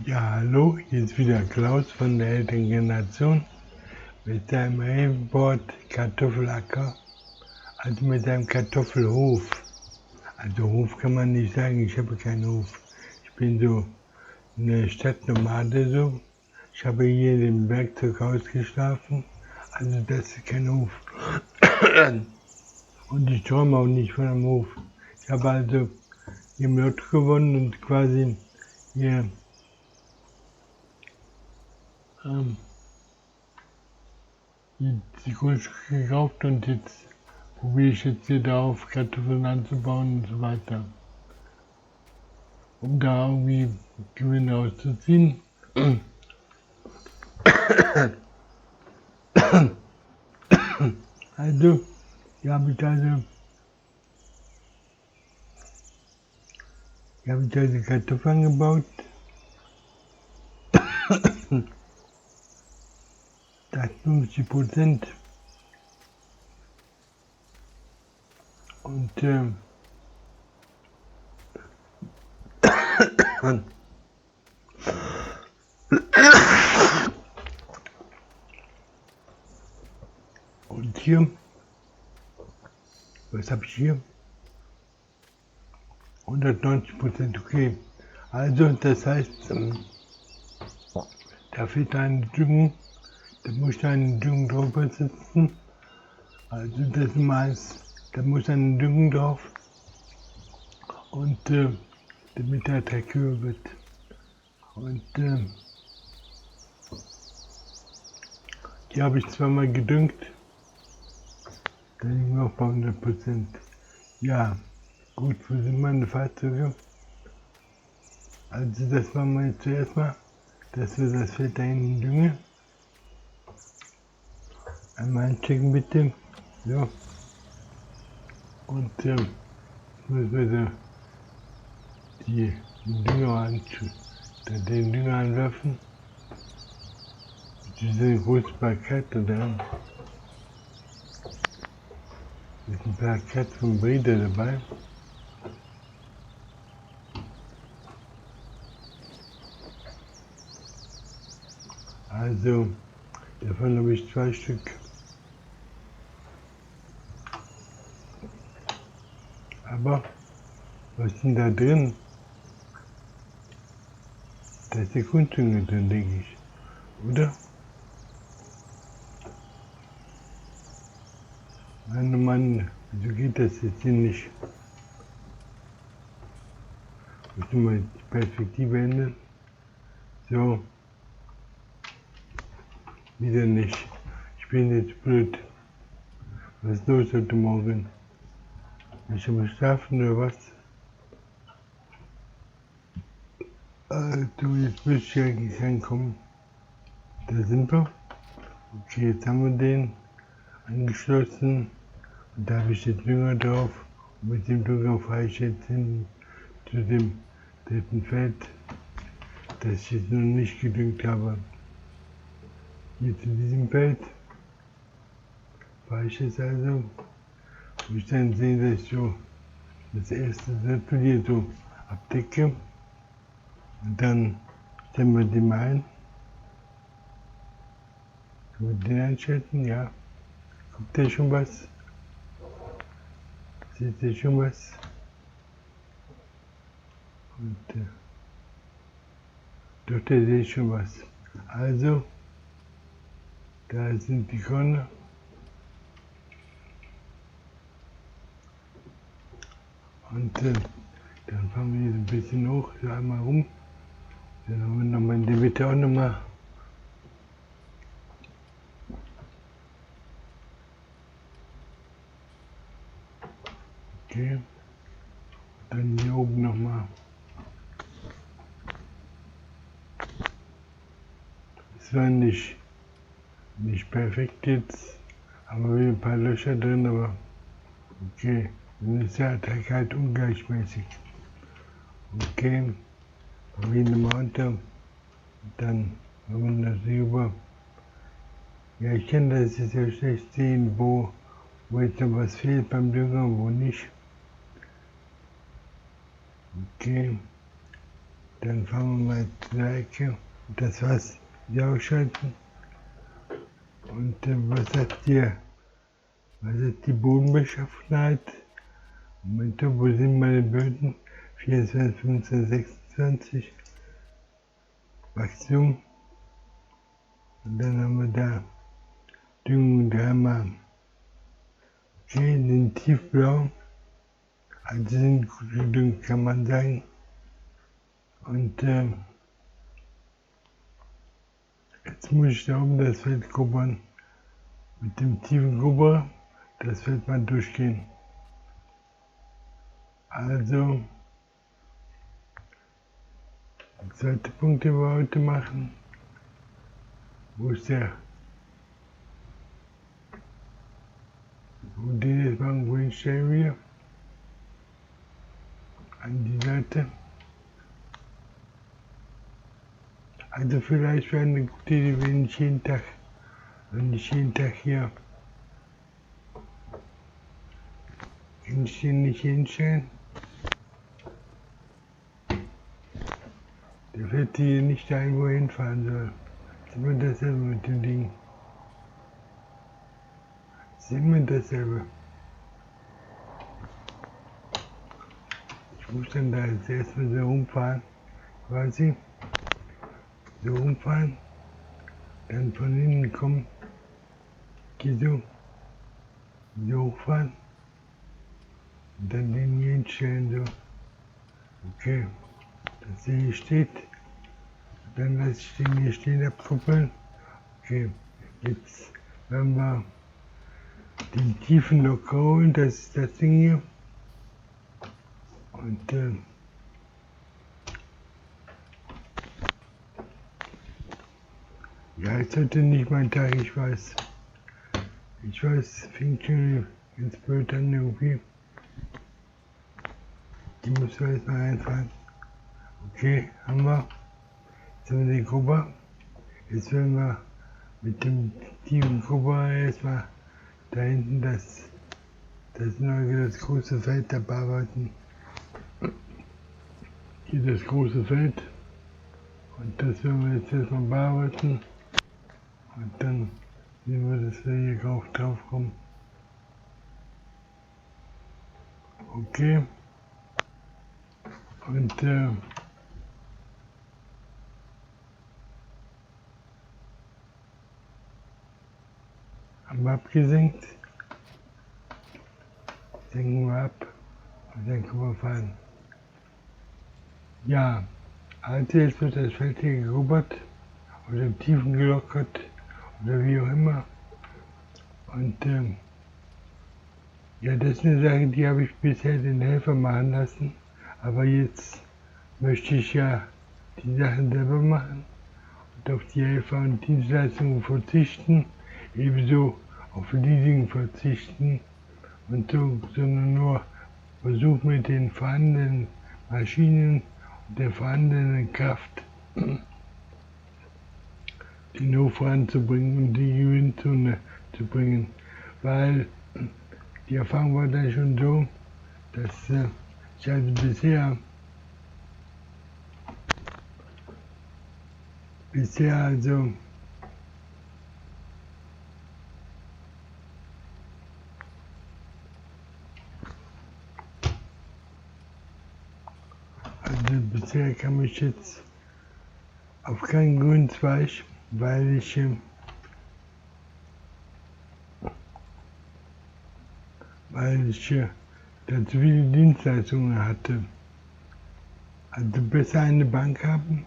Ja, hallo, hier ist wieder Klaus von der älteren Generation mit seinem Sesselwort Kartoffelacker, also mit seinem Kartoffelhof. Also Hof kann man nicht sagen, ich habe keinen Hof. Ich bin so eine Stadtnomade so. Ich habe hier in dem Werkzeughaus geschlafen, also das ist kein Hof. Und ich träume auch nicht von einem Hof. Ich habe also im Lotto gewonnen und quasi hier die Grundstücke gekauft und jetzt probiere ich jetzt hier darauf Kartoffeln anzubauen und so weiter. Um da irgendwie Gewinne rauszuziehen. Also, hier habe ich also Kartoffeln gebaut. Das 50%. Und und hier, was habe ich hier? 190%, okay. Also das heißt, da fehlt eine Düngung, da muss eine Düngung drauf sitzen. Also das meist, da muss eine Düngung drauf und damit der Dreck höher wird. Und die habe ich zweimal gedüngt, da liegen wir auch bei 100%. Ja, gut, wo sind meine Fahrzeuge? Also das machen wir jetzt zuerst mal, dass wir das Feld da hinten düngen. Einmal einchecken bitte. So. Und müssen wir da den Dünger anwerfen. Diese große Plakette da. Ist ein Plakett vom Breeder dabei. Also, davon habe ich 2 Stück. Aber, was ist denn da drin? Da ist die Grunddünger drin, denke ich. Oder? Mann, oh Mann, wieso geht das jetzt hier nicht? Ich muss mal die Perspektive ändern. So. Wieder nicht. Ich bin jetzt blöd. Was ist los heute Morgen? Ich habe geschlafen oder was? Also jetzt müsste ich eigentlich reinkommen. Da sind wir. Okay, jetzt haben wir den angeschlossen. Und da habe ich den Dünger drauf. Und mit dem Dünger fahre ich jetzt hin zu dem dritten Feld, das ich jetzt noch nicht gedüngt habe. Hier zu diesem Feld fahre ich jetzt also. Und ich dann sehe, dass ich so das erste Drittel hier so abdecke. Und dann stellen wir den mal ein. Können wir den einschalten? Ja. Guckt ihr schon was? Seht ihr schon was? Und doch, der seht schon was. Also, da sind die Körner. Und dann fahren wir hier ein bisschen hoch, so einmal rum. Dann haben wir nochmal in der Mitte auch nochmal. Okay. Dann hier oben nochmal. Es war nicht perfekt jetzt, aber wir haben ein paar Löcher drin, aber okay. Dann ist der Teig halt ungleichmäßig. Okay. Wir gehen nochmal unter. Dann haben wir das rüber. Ja, ich kann das jetzt ja schlecht sehen, wo jetzt noch was fehlt beim Dünger, wo nicht. Okay. Dann fahren wir mal zur Ecke, das Fass wieder ausschalten. Und was hat die Bodenbeschaffenheit? Moment, wo sind meine Böden? 24, 15, 26. Wachstum. Und dann haben wir da Düngung dreimal. Okay, den tiefblau. Also sind gut gedüngt, kann man sagen. Und jetzt muss ich da oben das Feld grubbern. Mit dem tiefen Grubber das Feld mal durchgehen. Also, der zweite Punkt, den wir heute machen. Wo ist der? Wo den jetzt machen, wohin stellen wir? An die Seite. Also vielleicht wäre eine gute Idee, wenn ich jeden Tag hier, kann ich den nicht hinstellen. Der wird hier nicht da irgendwo hinfahren soll. Ist immer dasselbe mit dem Ding. Ist immer dasselbe. Ich muss dann da jetzt erstmal so rumfahren, quasi. So rumfahren, dann von hinten kommen, so hochfahren und dann den hier hinstellen, so. Okay, dass der hier steht, dann lasse ich den hier stehen abkuppeln. Okay, jetzt werden wir den tiefen Lock holen, das ist das Ding hier. Und ja, ist heute nicht mein Tag, ich weiß. Fängt schon ins Bild an irgendwie. Die müssen wir erstmal einfahren. Okay, haben wir. Jetzt haben wir den Grubber. Jetzt werden wir mit dem tiefen Grubber erstmal da hinten das große Feld da bearbeiten. Hier das große Feld. Und das werden wir jetzt erstmal bearbeiten. Und dann sehen wir, dass wir hier auch drauf kommen. Okay. Und haben wir abgesenkt. Senken wir ab und dann können wir fahren. Ja, also jetzt wird das Feld hier gerubbert oder im Tiefen gelockert oder wie auch immer. Und ja, das ist eine Sache, die habe ich bisher den Helfer machen lassen. Aber jetzt möchte ich ja die Sachen selber machen und auf die Helfer und Dienstleistungen verzichten, ebenso auf Leasing verzichten und so, sondern nur versuchen mit den vorhandenen Maschinen und der vorhandenen Kraft den Hof voranzubringen und die Gewinnzone zu bringen, weil die Erfahrung war da schon so, dass ich also bisher also bisher kam ich jetzt auf keinen grünen Zweig, weil ich da zu viele Dienstleistungen hatte. Also besser eine Bank haben,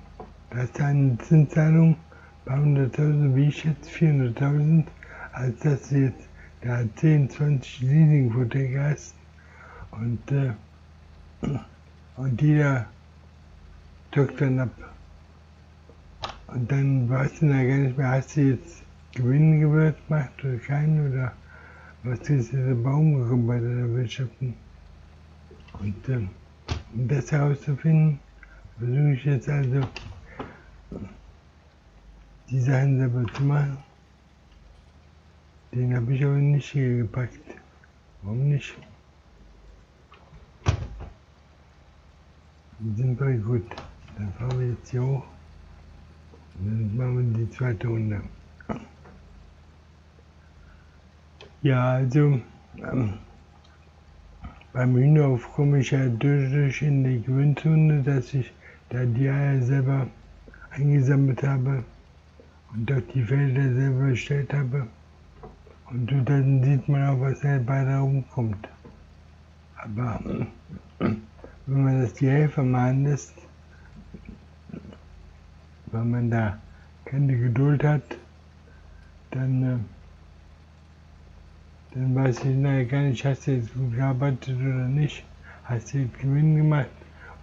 da ist eine Zinszahlung bei 100.000, wie ich jetzt 400.000, als dass du jetzt da 10, 20 Leasingverträge hast und jeder zockt dann ab. Und dann weißt du da gar nicht mehr, hast du jetzt Gewinn gemacht oder keinen, oder was ist dieser Baum gekommen bei der Wirtschaften. Und um das herauszufinden, versuche ich jetzt also die Sachen selber zu machen. Den habe ich aber nicht hier gepackt. Warum nicht? Die sind voll gut. Dann fahren wir jetzt hier hoch und dann machen wir die zweite Runde. Ja, also beim Hühnerhof komme ich ja durch in die Gewinnsrunde, dass ich da die Eier selber eingesammelt habe und auch die Felder selber erstellt habe. Und so dann sieht man auch, was dabei da rumkommt. Aber wenn man das die Helfer machen lässt, weil man da keine Geduld hat, dann weiß ich nachher gar nicht, hast du jetzt gut gearbeitet oder nicht, hast du jetzt Gewinn gemacht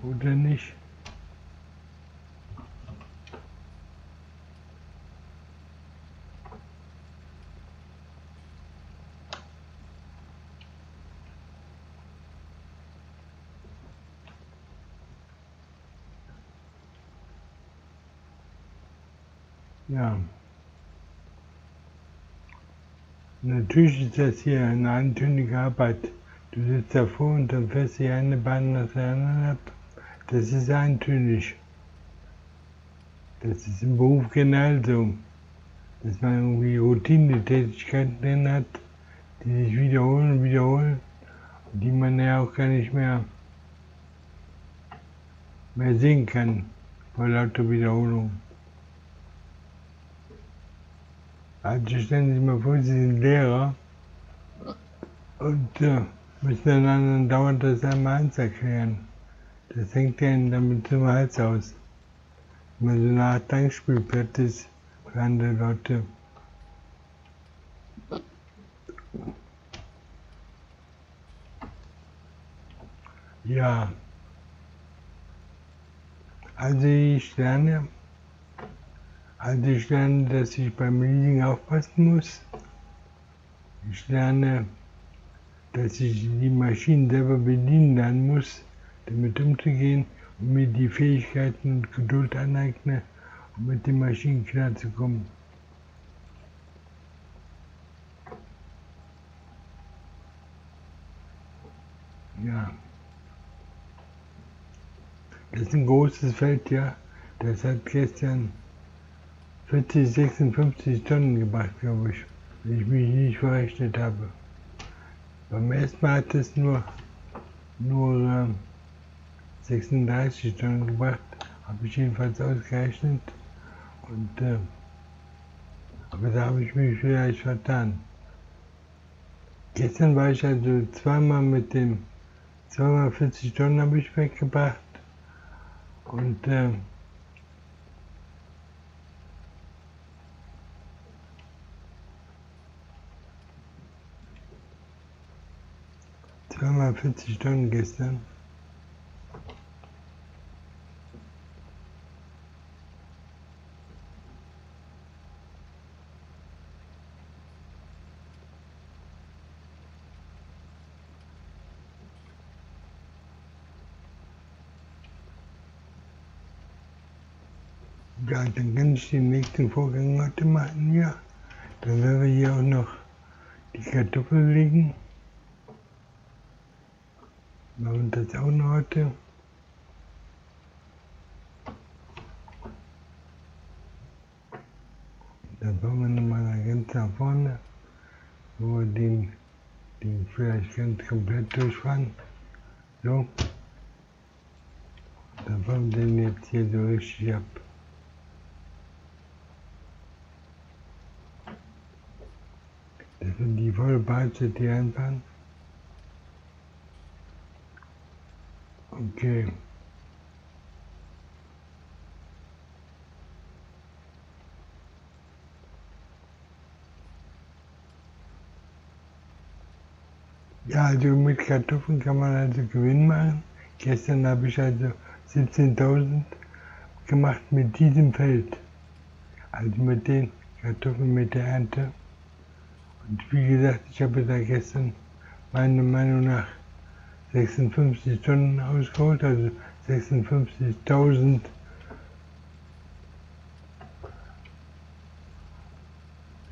oder nicht. Ja. Natürlich ist das hier eine eintönige Arbeit. Du sitzt davor und dann fährst du die eine Bahn nach der anderen ab. Das ist eintönig. Das ist im Beruf generell so, dass man irgendwie Routine-Tätigkeiten drin hat, die sich wiederholen und wiederholen und die man ja auch gar nicht mehr sehen kann vor lauter Wiederholung. Also stellen Sie sich mal vor, Sie sind Lehrer und müssen den anderen dauernd das einmal eins erklären. Das hängt denen damit zum Hals aus. Wenn man so eine Art Tankspielplatz ist für andere Leute. Ja, also ich lerne, dass ich beim Leasing aufpassen muss. Ich lerne, dass ich die Maschinen selber bedienen lernen muss, damit umzugehen und mir die Fähigkeiten und Geduld aneigne, um mit den Maschinen klarzukommen. Ja. Das ist ein großes Feld, ja. Das hat gestern 40, 56 Tonnen gebracht, glaube ich, wenn ich mich nicht verrechnet habe. Beim ersten Mal hat es nur 36 Tonnen gebracht, habe ich jedenfalls ausgerechnet. Und, aber da habe ich mich vielleicht vertan. Gestern war ich also zweimal 40 Tonnen habe ich weggebracht. Und zweimal 40 Tonnen gestern. Ja, dann kann ich den nächsten Vorgang heute machen, ja. Dann werden wir hier auch noch die Kartoffeln legen. Machen das auch noch heute. Dann bauen wir nochmal ganz nach vorne, wo wir den vielleicht ganz komplett durchfahren. So. Dann bauen wir den jetzt hier so richtig ab. Das sind die volle Balze, die einfahren. Okay. Ja, also mit Kartoffeln kann man also Gewinn machen. Gestern habe ich also 17.000 gemacht mit diesem Feld. Also mit den Kartoffeln mit der Ernte. Und wie gesagt, ich habe da gestern meiner Meinung nach 56 Tonnen ausgeholt, also 56.000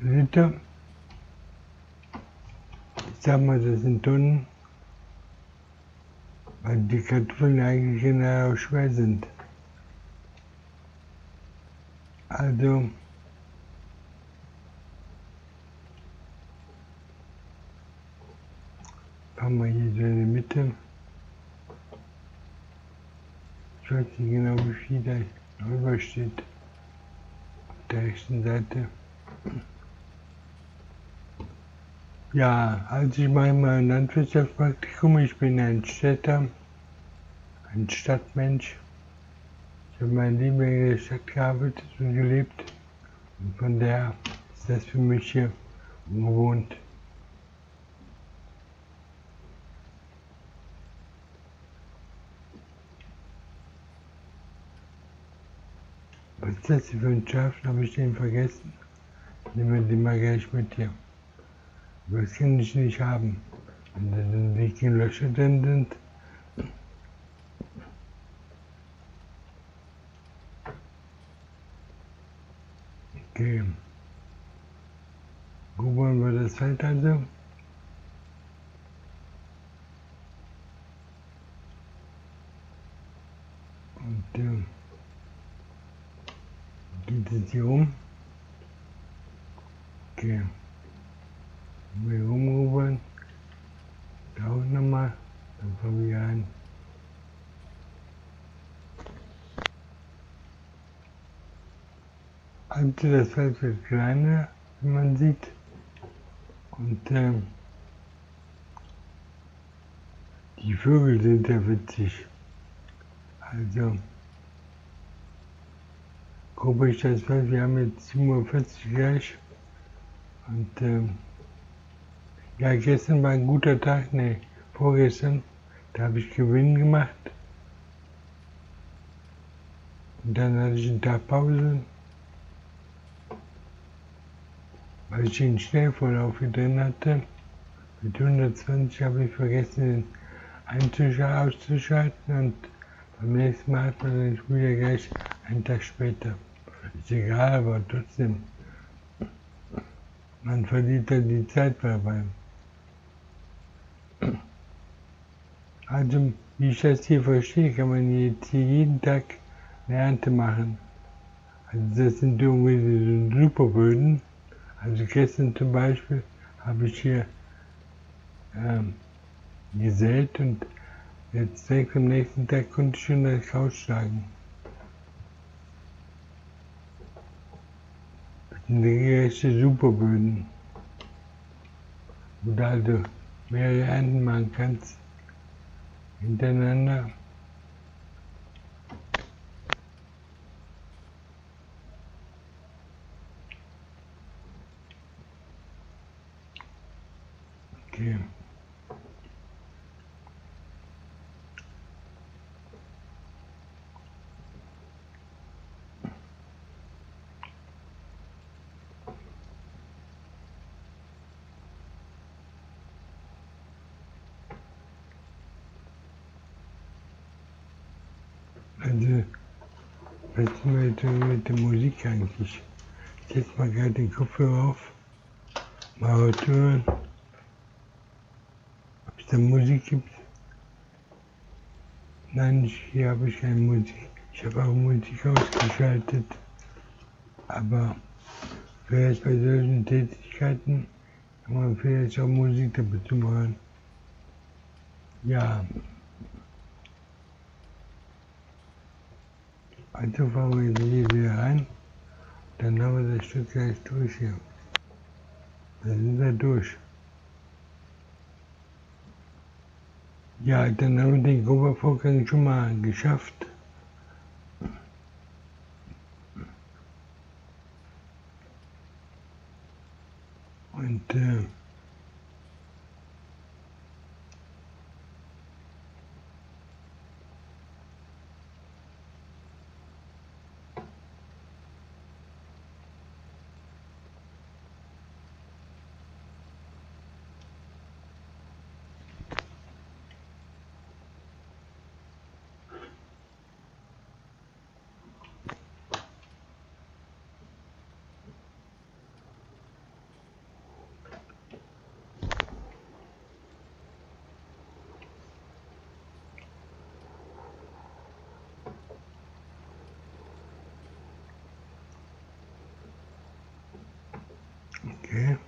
Liter. Ich sag mal, das sind Tonnen, weil die Kartoffeln eigentlich generell auch schwer sind. Also fangen wir hier so in die Mitte. Ich weiß nicht genau, wie viel da drüber steht. Auf der rechten Seite. Ja, also ich mache mal ein Landwirtschaftspraktikum. Ich bin ein Städter, ein Stadtmensch. Ich habe mein Leben in der Stadt gearbeitet und gelebt. Und von daher ist das für mich hier ungewohnt. Was ist das hier für ein Schaft? Habe ich den vergessen? Nehmen wir den mal gleich mit hier. Aber das kann ich nicht haben. Wenn da dann richtige Löcher drin sind. Okay. Grubbern wir das Feld also. Und geht es hier um. Okay. Wir rumrubbern. Da auch nochmal. Dann fangen wir an. Also das Feld wird kleiner, wie man sieht. Und die Vögel sind ja witzig. Also gucke ich das Feld, wir haben jetzt 7:40 Uhr gleich. Und ja, gestern war ein guter Tag, ne, vorgestern, da habe ich Gewinn gemacht. Und dann hatte ich einen Tag Pause, weil ich den Schnellvorlauf hier drin hatte. Mit 120 habe ich vergessen, den auszuschalten und beim nächsten Mal hat man dann wieder gleich einen Tag später. Ist egal, aber trotzdem, man verliert dann die Zeit dabei. Also, wie ich das hier verstehe, kann man jetzt hier jeden Tag eine Ernte machen. Also das sind irgendwie so Superböden. Also gestern zum Beispiel habe ich hier gesät und jetzt direkt am nächsten Tag konnte ich schon das Kraut schlagen. Das sind regelrechte Superböden, wo du also mehrere Ernten machen kannst hintereinander. Okay. Also, was ist mit der Musik eigentlich? Ich setze mal gerade den Kopfhörer auf, mal was hören, ob es da Musik gibt. Nein, hier habe ich keine Musik. Ich habe auch Musik ausgeschaltet. Aber vielleicht bei solchen Tätigkeiten kann man vielleicht auch Musik dazu machen. Ja. Also fahren wir jetzt hier wieder rein. Dann haben wir das Stück gleich durch hier. Dann sind wir durch. Ja, dann haben wir den Gruppenvorgang schon mal geschafft. Und Okay,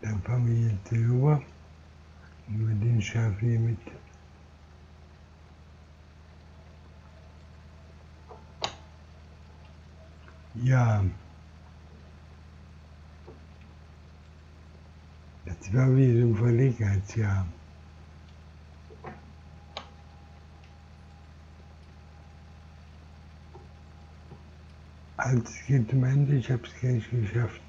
dann fahren wir jetzt hier rüber und über den Schaf hier mit. Ja, das war wie so ein Verlegenheitsjahr. Also es geht zum Ende, ich habe es gar nicht geschafft.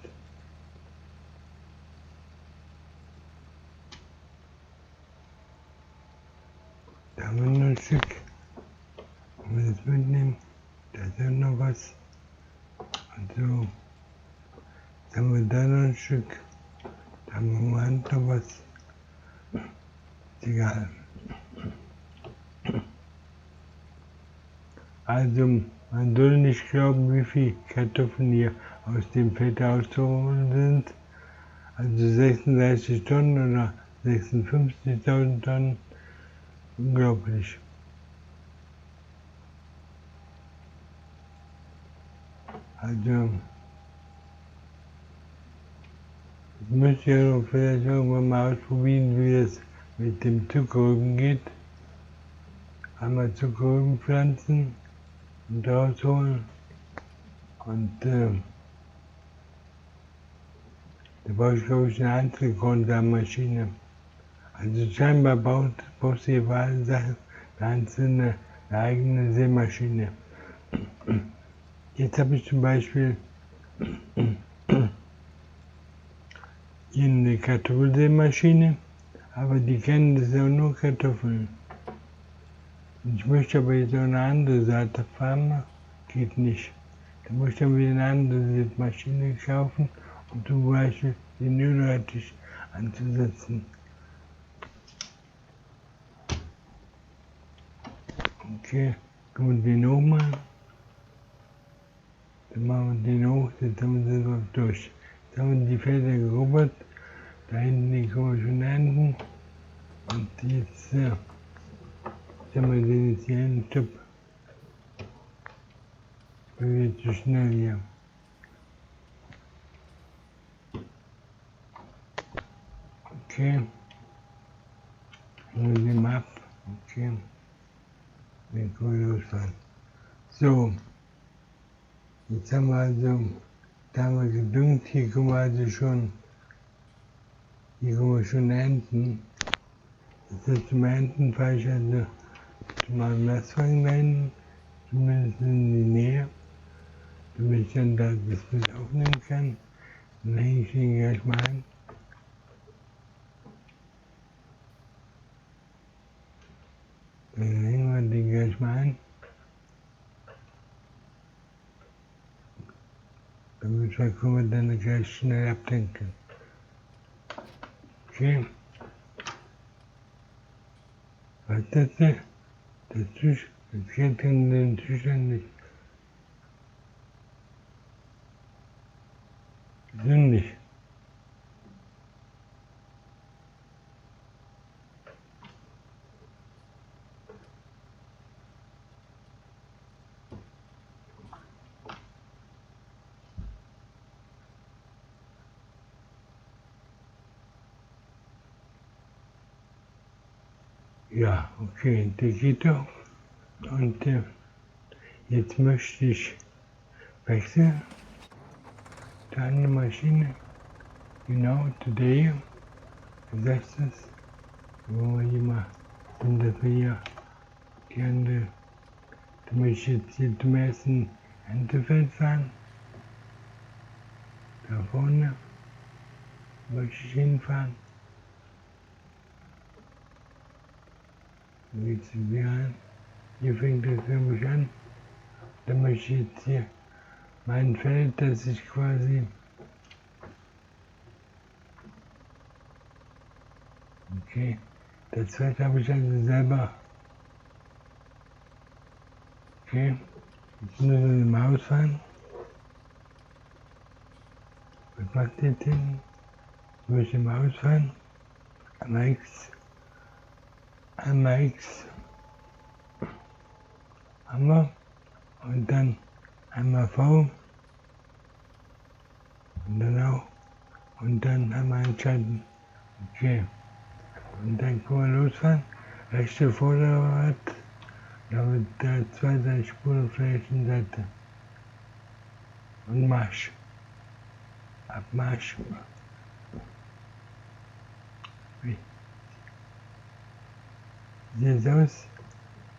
Da haben wir noch ein Stück. Wenn wir das mitnehmen, da ist auch noch was. Und so. Jetzt haben wir da noch ein Stück. Da haben wir im Hand noch was. Ist egal. Also, man soll nicht glauben, wie viel Kartoffeln hier aus dem Feld rauszuholen sind. Also 36 Tonnen oder 56.000 Tonnen. Unglaublich. Also, ich müsste ja noch vielleicht irgendwann mal ausprobieren, wie das mit dem Zuckerrüben geht. Einmal Zuckerrüben pflanzen und rausholen. Und da brauche ich, glaube ich, eine andere Kornsaatmaschine. Also scheinbar brauchst du hier für alle Sachen eine eigene Sämaschine. Jetzt habe ich zum Beispiel hier eine Kartoffelsämaschine, aber die kennen das ja nur Kartoffeln. Ich möchte aber jetzt auch eine andere Sorte farmen, geht nicht. Da muss ich dann wieder eine andere Maschine kaufen, um zum Beispiel den Ölrettich anzusetzen. Okay, können wir den hoch machen? Dann machen wir den hoch, jetzt haben wir das durch. Jetzt haben wir die Felder gerubbert, da hinten die können wir schon ernten. Und jetzt, ja, jetzt haben wir den jetzt hier hinten, stopp. Das wird zu schnell hier. Okay. Nehmen wir den ab. Okay. Den können wir losfahren. So. Jetzt haben wir also, da haben wir gedüngt, hier können wir also schon, ernten. Das ist zum Ernten fahre ich also zu meinem Lastwagen da hinten, zumindest in die Nähe, damit ich dann da das Bild aufnehmen kann. Dann hänge ich den gleich mal ein. Dann hängen wir den gleich mal ein. Damit können wir dann gleich schnell abdenken. Okay. Was ist das denn? Das geht in den Zustand nicht. Gesund. Ja, okay, der geht doch. Und jetzt möchte ich wechseln. Deine Maschine, genau zu der hier. Das ist es. Wo wir hier mal sind, dass wir hier gerne, da möchte ich jetzt hier zum ersten Erntefeld fahren. Da vorne möchte ich hinfahren. Da geht es wieder an. Hier fängt das nämlich an. Da möchte ich jetzt hier mein Feld, das ich quasi okay, das Feld habe ich also selber. Okay, jetzt muss ich im Haus fahren. Was macht ihr denn? Ich möchte im Haus fahren. Einmal X. Haben wir. Und dann einmal V. Und dann auch und dann einmal entscheiden, okay, und dann können wir losfahren, rechte Vorderrad, damit der zweite Spur auf der rechten Seite und Marsch, Abmarsch. Wie sieht es aus?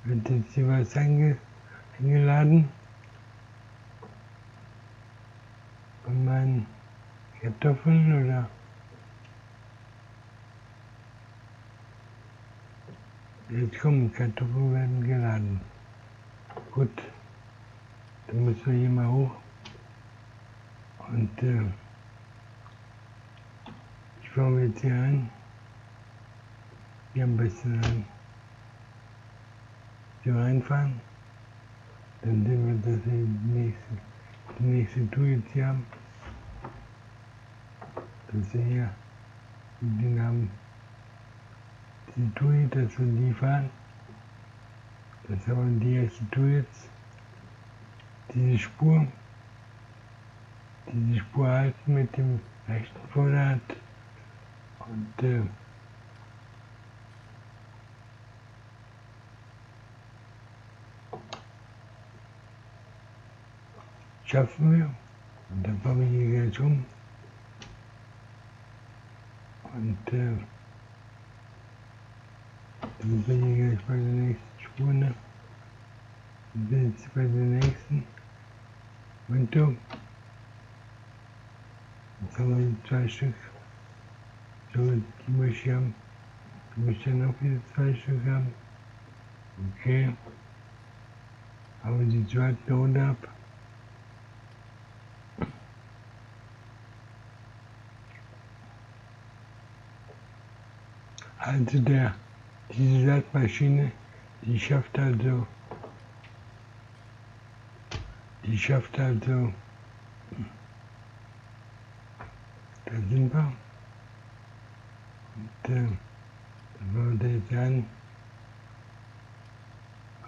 Wird jetzt hier was eingeladen von meinen Kartoffeln oder? Jetzt kommen Kartoffeln werden geladen. Gut, dann müssen wir hier mal hoch und ich fange jetzt hier an. Hier am besten rein. Hier reinfahren. Dann sehen wir, dass wir die nächste Tour jetzt hier haben. Dass wir hier den haben. Die Tour, dass wir die fahren. Das haben wir die erste Tour jetzt. Diese Spur halten mit dem rechten Vorderrad und schaffen wir. Und dann fahren wir hier gleich um. Und dann sind wir hier gleich bei der nächsten Spur. Ne? Und sind jetzt bei der nächsten. Und jetzt haben wir die 2 Stück. So, die möchte ich haben. Die möchte ich dann auch wieder 2 Stück haben. Okay. Haben wir die zweite Runde ab. Also diese Saatmaschine, die schafft also, da sind wir. Und dann wollen wir das an.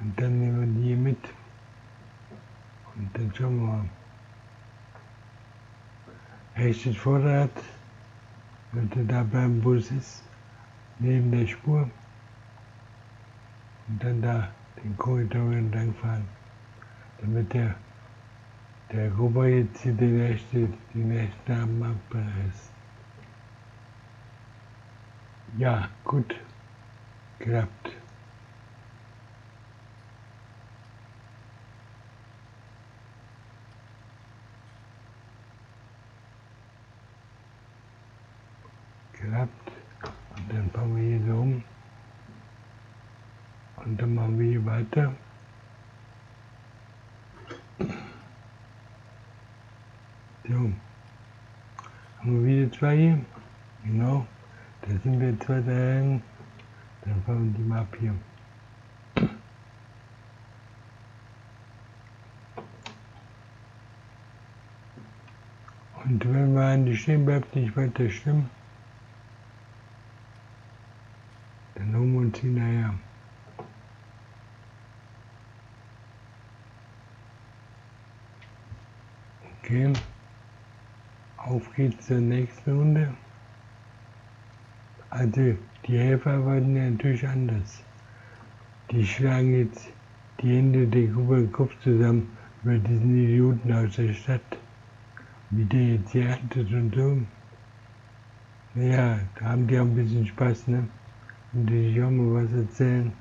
Und dann nehmen wir die hier mit. Und dann schauen wir mal. Rechtes Vorderrad sollte da bleiben, wo es ist, neben der Spur. Und dann da den Korridor entlang fahren, damit der Roboter jetzt hier den nächsten Abend abreißt. Ja, gut, klappt. Klappt. Und dann fahren wir hier so um. Und dann machen wir hier weiter. So. Haben wir wieder 2 hier. Genau. Da sind wir 2 dahin. Dann fahren wir die mal ab hier. Und wenn wir an die stehen bleibt, nicht weiter stimmen, dann holen wir uns hinterher. Okay. Auf geht's zur nächsten Runde. Also die Helfer arbeiten ja natürlich anders. Die schlagen jetzt die Hände den Kopf zusammen über diesen Idioten aus der Stadt. Wie der jetzt hier erntet und so. Naja, da haben die auch ein bisschen Spaß, ne? Und die sich auch mal was erzählen.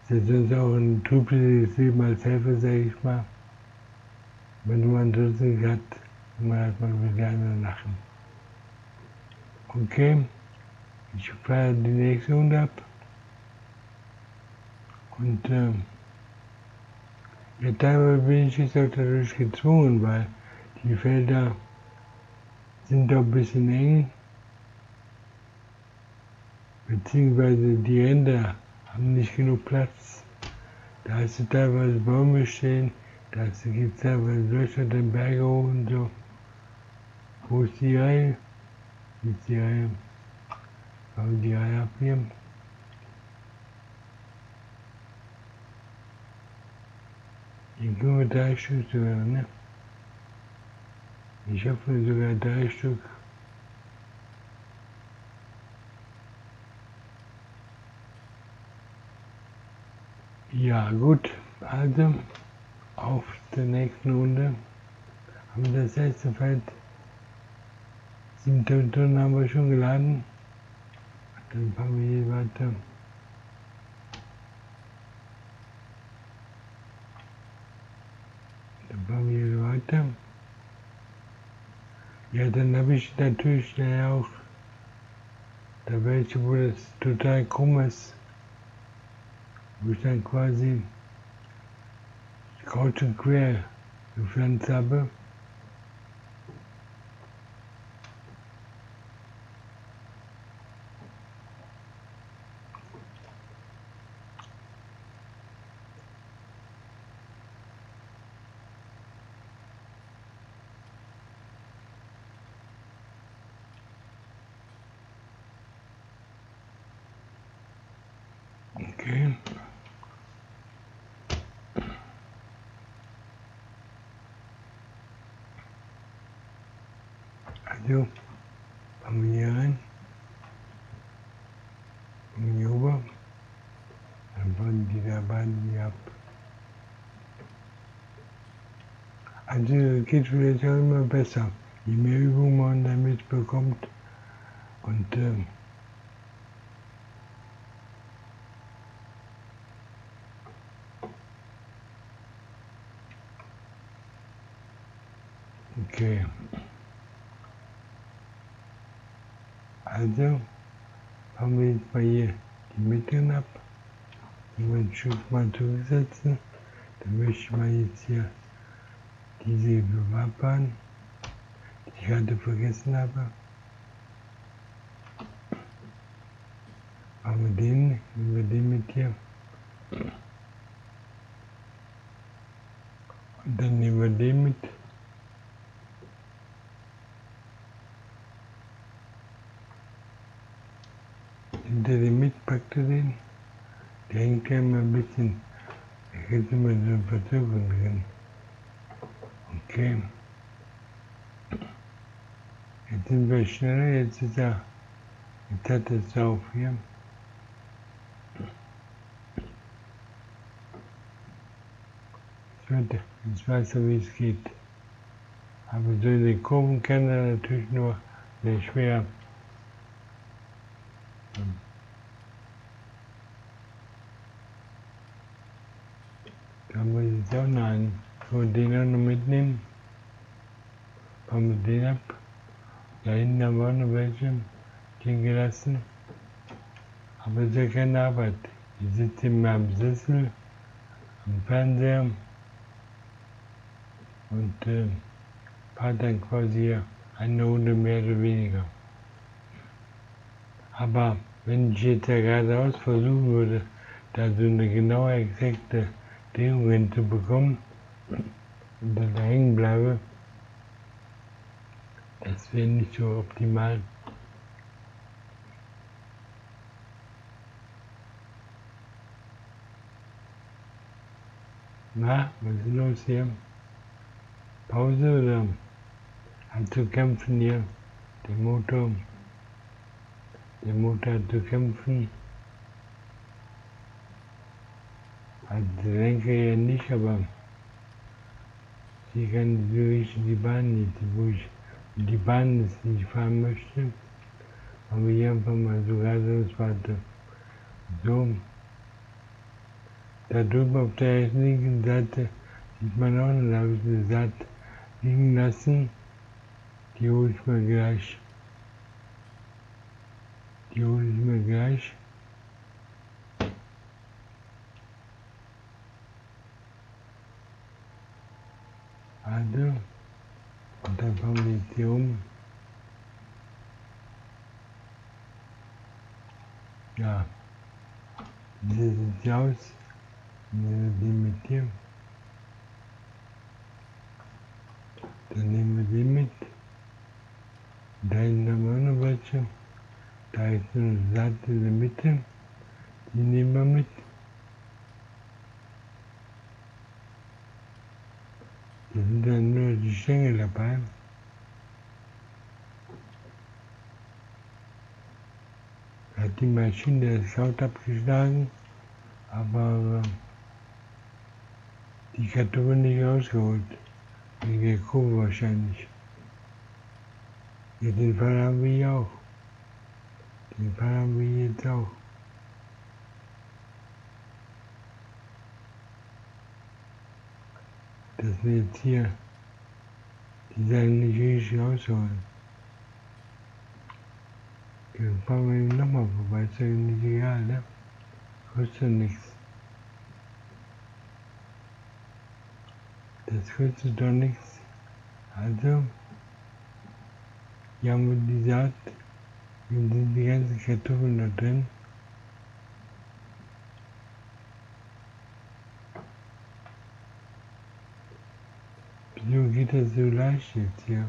Das ist sonst auch ein trübseliges Leben als Helfer, sag ich mal. Wenn man das nicht hat, man hat man wieder gerne lachen. Okay, ich fahre die nächste Runde ab. Und ja, teilweise bin ich jetzt auch dadurch gezwungen, weil die Felder sind doch ein bisschen eng. Beziehungsweise die Ränder haben nicht genug Platz. Da hast du teilweise Bäume stehen, da gibt es teilweise Löcher den Berge hoch und so. Wo ist die Reihe? Wie ist die Reihe? Bauen die Reihe ab hier. Hier können wir 3 Stück sogar, ne? Ich hoffe sogar 3 Stück. Ja gut, also auf der nächsten Runde haben wir das erste Feld. 7 Tonnen haben wir schon geladen. Dann fahren wir hier weiter. Ja, dann habe ich natürlich auch da welche, wo das total krumm ist, wo ich dann quasi kreuz und quer gepflanzt habe. Okay. Also, kommen wir hier rein, kommen hier rüber, dann wollen die da beiden hier ab. Also, das geht vielleicht auch immer besser, je mehr Übung man damit bekommt. Und okay. Also, haben wir jetzt mal hier die Mitte ab. Wenn wir ein Stück mal zurücksetzen, dann möchte ich mal jetzt hier diese Bewahrbahn, die ich gerade vergessen habe. Machen wir den, nehmen wir den mit hier. Und dann nehmen wir den mit. Hinter dem mit packt er den. Der hängt ja immer ein bisschen, da geht immer so eine Verzögerung drin. Okay. Jetzt sind wir schneller, jetzt ist er, jetzt hat er es auf hier. Jetzt weiß er, wie es geht. Aber so in den Kurven kann er natürlich nur sehr schwer. Da muss ich jetzt auch noch einen. So, den auch noch mitnehmen. Fahren wir den ab. Da hinten haben wir auch noch welche stehen gelassen. Aber es ist ja keine Arbeit. Ich sitze in meinem Sessel, am Fernseher und fahre dann quasi hier eine Runde mehr oder weniger. Aber wenn ich jetzt ja geradeaus versuchen würde, da so eine genaue, exakte Drehung hinzubekommen und dann da hängen bleibe, das wäre nicht so optimal. Na, was ist los hier? Pause oder hat zu kämpfen hier? Der Motor hat zu kämpfen. Also der Lenker ja nicht, aber hier kann so richtig die Bahn nicht, wo ich die Bahn ist, nicht fahren möchte. Aber hier einfach mal so geradeaus weiter. So, da drüben auf der linken Seite sieht man auch noch, da habe ich eine Saat liegen lassen. Die hole ich mir gleich. Also, und dann fahren wir jetzt hier um. Ja, so sieht sie aus. Nehmen wir den mit hier. Dann nehmen wir den mit. Da hinten haben wir auch noch welche. Da ist eine Saat in der Mitte. Die nehmen wir mit. Da sind dann nur die Stängel dabei. Da hat die Maschine das Kraut abgeschlagen. Aber die Kartoffeln nicht rausgeholt. Wegen der Kurve wahrscheinlich. Ja, den Fall haben wir hier auch. Den Fall haben wir jetzt auch. Dass wir jetzt hier die Sachen nicht richtig rausholen. Dann fahren wir eben nochmal vorbei, ist ja nicht egal, ne? Kostet nichts. Das kostet doch nichts. Also, hier haben wir die Saat, hier sind die ganzen Kartoffeln da drin. Wieso geht das so leicht jetzt hier?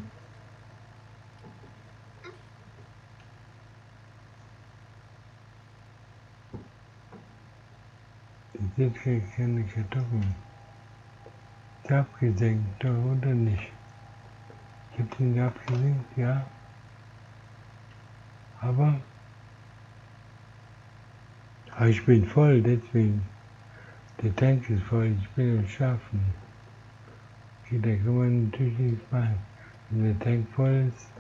Das sind keine Kartoffeln. Ist abgesenkt, doch oder nicht? Ich habe den abgesenkt, ja. Aber ich bin voll, deswegen. Der Tank ist voll, ich bin am Schaffen. Okay, da kann man natürlich nichts machen. Wenn der Tank voll ist.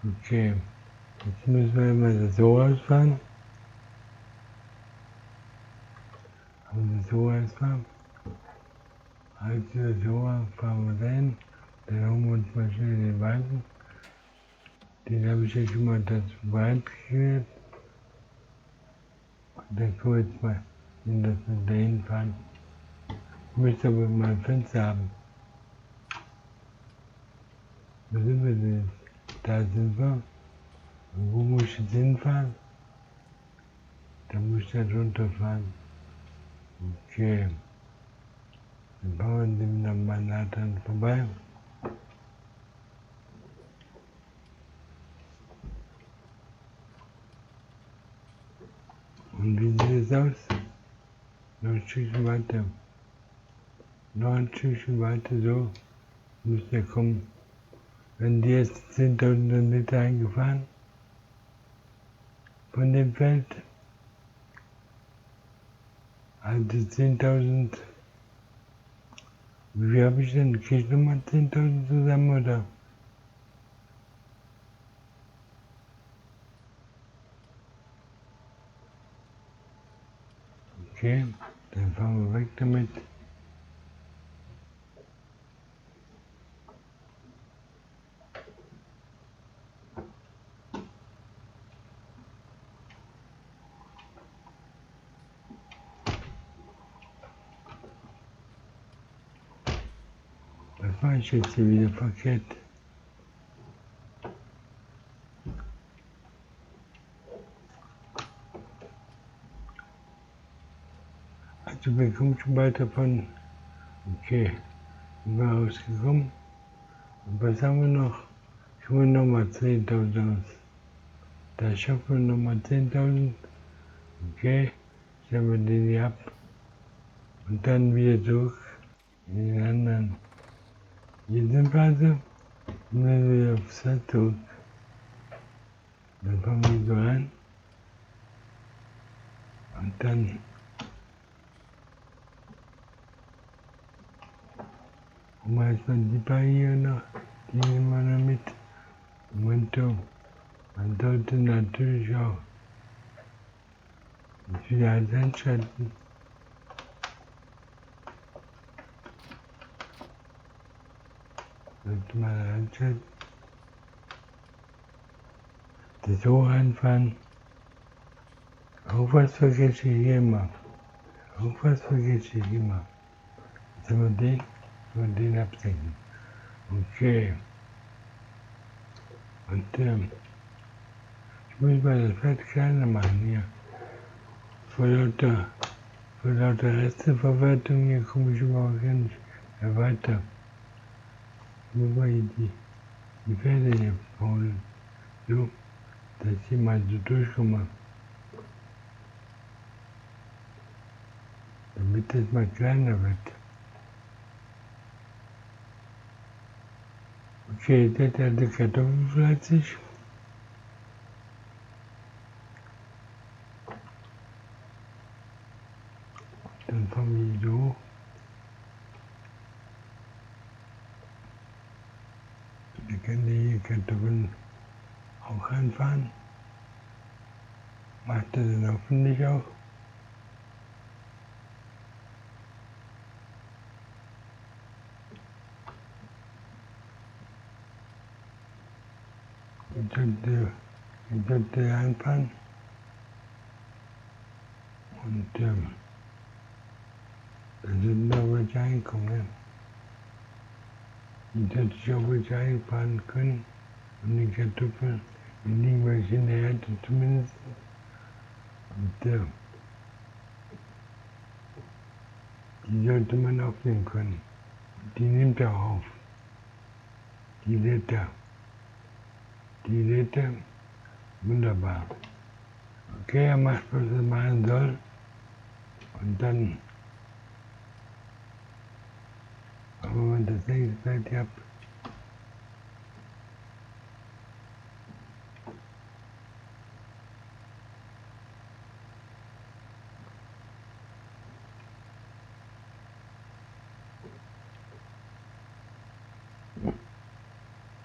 Okay, jetzt müssen wir immer das so ausfahren. Und das so ausfahren. Also das so fahren wir rein. Dann holen wir uns mal schnell den Wagen. Den habe ich ja schon mal dazu bereitgestellt. Dann können wir jetzt mal in das mit dahin fahren. Ich möchte aber mal ein Fenster haben. Wo sind wir denn jetzt? Da sind wir. Und wo muss ich jetzt hinfahren? Da muss ich da drunter fahren. Okay. Dann fahren wir dem dann mal nah dran vorbei. Und wie sieht es aus? Noch ein Stückchen weiter. Noch ein Stückchen weiter, so müsste er kommen. Wenn die jetzt 10.000 Liter eingefahren von dem Feld, also 10.000, wie viel habe ich denn? Krieg ich nochmal 10.000 zusammen, oder? Okay, dann fahren wir weg damit. Was mache ich jetzt hier wieder verkehrt? Also wir kommen schon bald davon. Okay, sind wir rausgekommen. Und was haben wir noch? Ich hole nochmal 10.000 aus. Da schaffen wir nochmal 10.000. Okay, stellen wir den hier ab. Und dann wieder zurück in den anderen. Hier sind wir also. Und dann wieder aufs Rad zurück. Dann kommen wir so rein. Und dann holen wir erstmal die paar hier noch. Die nehmen wir noch mit. Und man sollte natürlich auch wieder alles einschalten. Sollte man einschalten. Das so einfahren. Auch was vergesse ich immer. Auch was vergesse ich immer. Jetzt haben wir den absenken. Okay. Und ich muss mal das Feld kleiner machen hier. Vor lauter Resteverwertung hier komme ich überhaupt gar nicht mehr weiter. Ich muss mal hier die Pferde hier holen. So, dass ich hier mal so durchkomme. Damit das mal kleiner wird. Okay, jetzt hat die Kartoffel fleißig. Dann fahren wir hier so hoch. könnt ihr hier Kartoffeln auch anfahren. Macht ihr dann hoffentlich auch. Ihr sollt anfahren. Und da sind noch welche einkommen. Ne? Die sollte sich auch welche einfahren können. Und die Kartoffeln, die liegen welche in der Erde zumindest. Und die sollte man aufnehmen können. Und die nimmt er auf. Die lädt er. Die lädt er. Wunderbar. Okay, er macht, was er machen soll. Und dann machen wir das nächste fertig ab.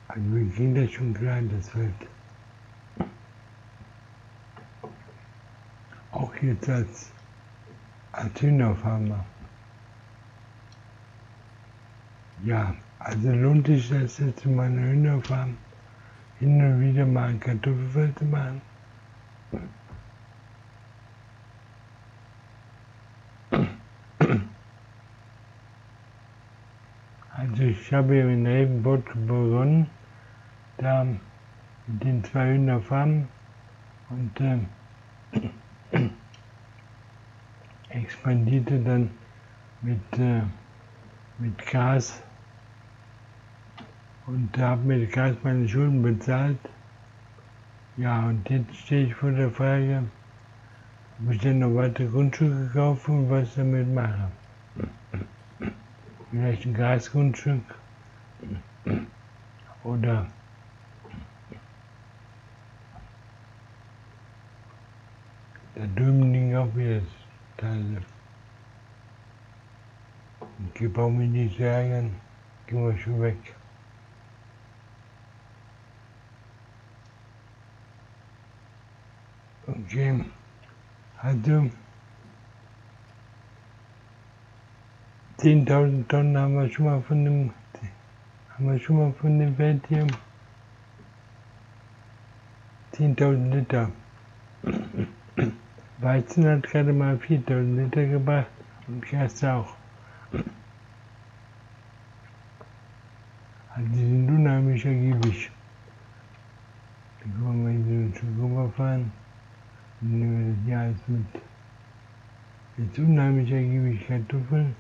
Also wir kriegen das schon klar, das Feld. Auch jetzt als Hühnerfarmer. Ja, also lohnt sich das jetzt in meiner Hühnerfarm hin und wieder mal ein Kartoffelfeld zu machen? Also ich habe ja in Leben begonnen, da mit den 2 Hühnerfarmen und expandierte dann mit Gas und habe mit Gas meine Schulden bezahlt. Ja, und jetzt stehe ich vor der Frage, ob ich dann noch weitere Grundstücke kaufe und was damit mache. Vielleicht ein Gasgrundstück oder da drüben liegen auch wieder Teile. Ich brauche mich nicht zu ärgern, gehen wir schon weg. Okay, also 10.000 Tonnen haben wir schon mal von dem Feld hier. 10.000 Liter. Weizen hat gerade mal 4.000 Liter gebracht und Gas auch. Also die sind unheimlich ergiebig. Da können wir hier so ein Stück rüberfahren und nehmen wir das hier alles mit. Jetzt unheimlich ergiebig Kartoffeln.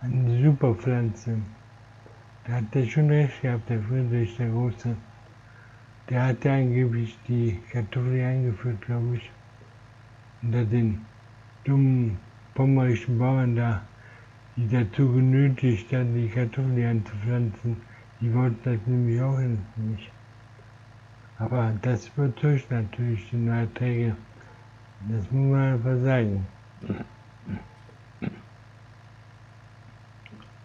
Eine super Pflanze. Da hat er schon recht gehabt, der Friedrich der Große. Der hat ja angeblich die Kartoffel eingeführt, glaube ich. Und hat den dummen pommerischen Bauern da, die dazu genötigt hat, die Kartoffel anzupflanzen, die wollten das nämlich auch nicht. Aber das überzeugt natürlich die Erträge. Das muss man einfach sagen.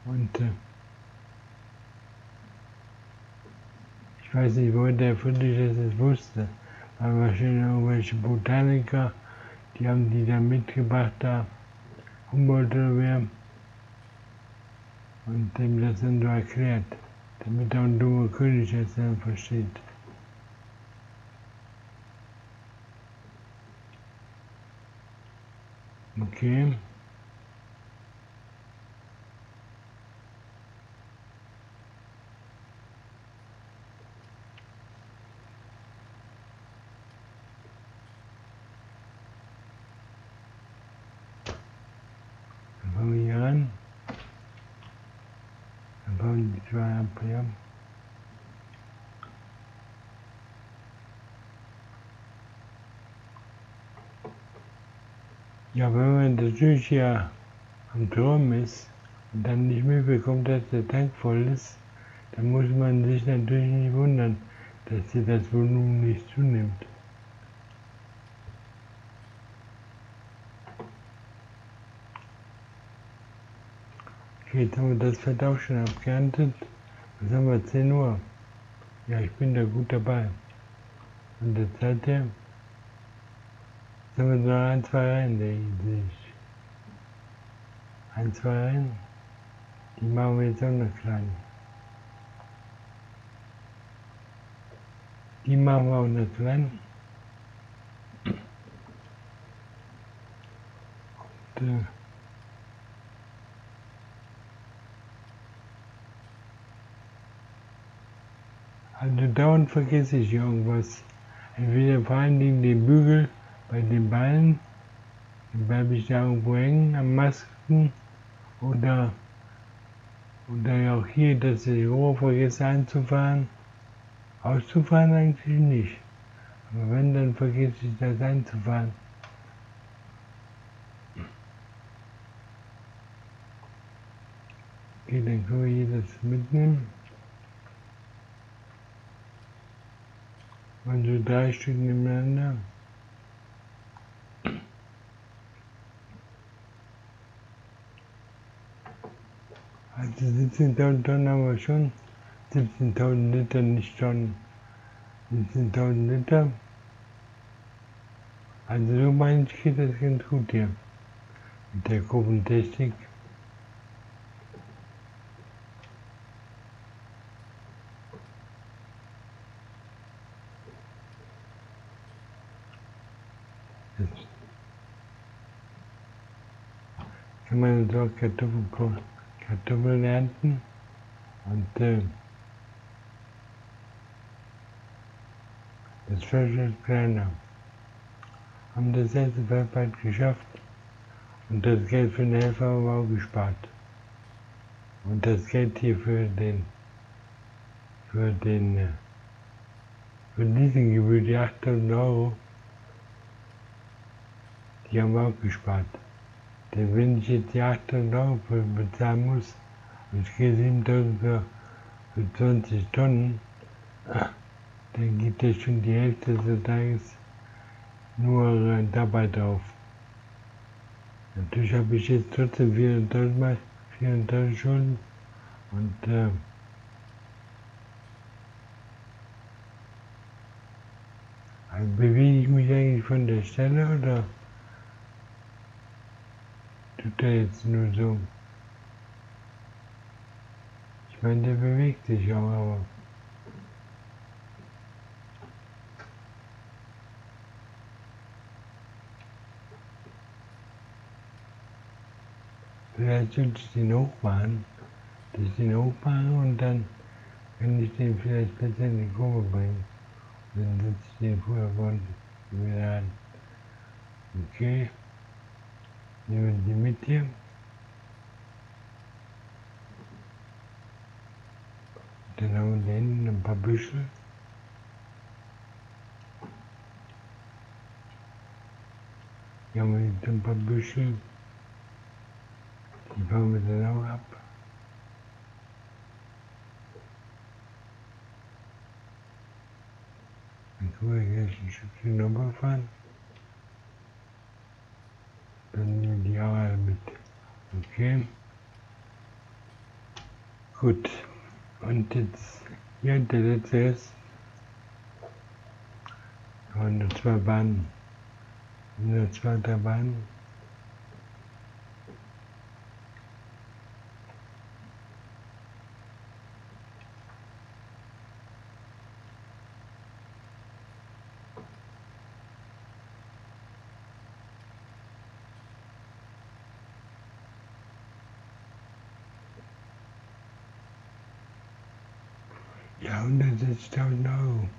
Und ich weiß nicht, wo der Friedrich das wusste. Aber wahrscheinlich irgendwelche Botaniker, die haben die da mitgebracht, da Humboldt oder wer, und dem das dann so erklärt, damit auch ein dummer König das dann versteht. Okay. Dann fangen wir hier an. Dann bauen die 2 ab, ja. Ja, wenn man natürlich ja am Turm ist und dann nicht mitbekommt, dass der Tank voll ist, dann muss man sich natürlich nicht wundern, dass hier das Volumen nicht zunimmt. Okay, jetzt haben wir das Fett auch schon abgeerntet. Was haben wir? 10 Uhr. Ja, ich bin da gut dabei. Und der Zeit her. Jetzt haben wir noch 1, 2 Reihen, sehe ich. 1, 2 Reihen. Die machen wir jetzt auch noch klein. Die machen wir auch noch klein. Und, also dauernd vergesse ich irgendwas. Entweder vor allen Dingen den Bügel bei den Beinen, dann bleibe ich da irgendwo hängen am Masken, oder ja auch hier, dass ich Rohr vergesse einzufahren. Auszufahren eigentlich nicht. Aber wenn, dann vergesse ich das einzufahren. Okay, dann können wir hier das mitnehmen. Und so 3 Stück nebeneinander. Also 17.000 Tonnen haben wir schon. 17.000 Liter, nicht Tonnen. 17.000 Liter. Also so meine ich, geht das ganz gut hier. Mit der Gruppentechnik. Jetzt kann man jetzt auch Kartoffeln ernten. Und das Fleisch ist kleiner. Haben das erste Feld geschafft. Und das Geld für den Helfer haben wir auch gespart. Und das Geld hier für Leasinggebühr, die 8.000 Euro, die haben wir auch gespart. Denn wenn ich jetzt die 8.000 Euro bezahlen muss, und ich gehe 7.000 für 20 Tonnen, dann geht ja schon die Hälfte des Tages nur dabei drauf. Natürlich habe ich jetzt trotzdem 400.000 Schulden und also bewege ich mich eigentlich von der Stelle oder tut er jetzt nur so? Ich meine, der bewegt sich auch, aber vielleicht sollte ich den hochmachen, und dann kann ich den vielleicht besser in die Kurve bringen. Und dann setze ich den vorher wieder an. Okay, nehmen wir die mit hier. Dann haben wir da hinten ein paar Büschel. Hier haben wir jetzt ein paar Büschel. Die bauen wir dann auch ab. Dann können wir gleich ein Stückchen runterfahren. Dann nehmen wir die auch alle mit. Okay. Gut. Und jetzt hier der letzte ist. Und nur 2 Bahnen. Nur 2, 3 Bahnen. Ja, 160.000 Euro.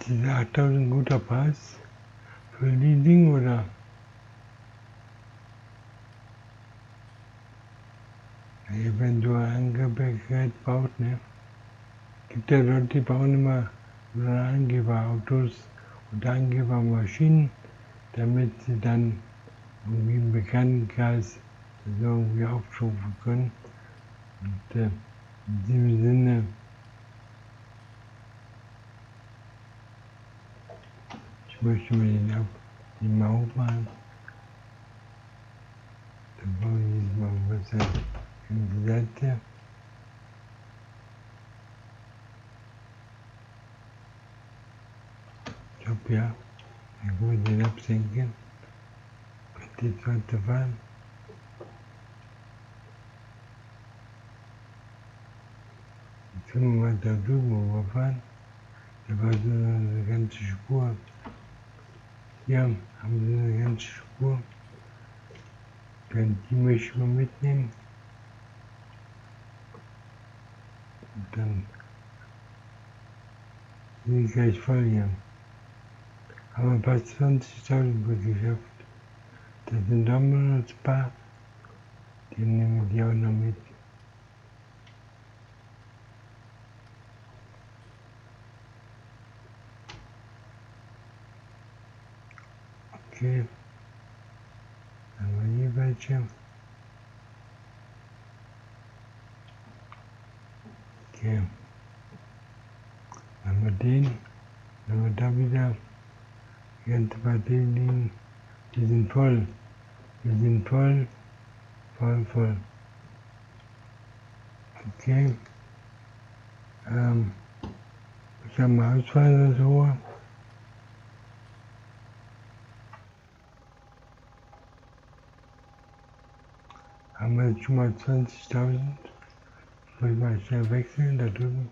Diese 8.000 guter Preis für Leasing oder? Wenn du ein Angebergerät baust, ne? Gibt ja Leute, die bauen immer so Angeberautos und Angebermaschinen, damit sie dann irgendwie im Bekanntenkreis das irgendwie aufrufen können. Und in diesem Sinne, ich möchte mir den mal hochmachen. Dann baue ich jetzt mal besser in die Seite. Ich hoffe ja, dann kann man den absenken. Die zweite fahren. Jetzt können wir mal da drüben überfahren. Da war so eine ganze Spur. Hier haben wir eine ganze Spur. Dann die möchten wir mitnehmen. Und dann sind die gleich voll hier. Haben wir fast 20.000 geschafft. Das sind doch noch ein paar. Die nehmen die auch noch mit. Okay. Dann haben wir hier welche. Okay. Dann haben wir den. Dann haben wir da wieder die ganze Batterie liegen. Die sind voll. Die sind voll. Voll. Okay. Ich habe mal Ausfall so. Haben wir jetzt schon mal 20.000. Ich muss mal schnell wechseln, da drüben.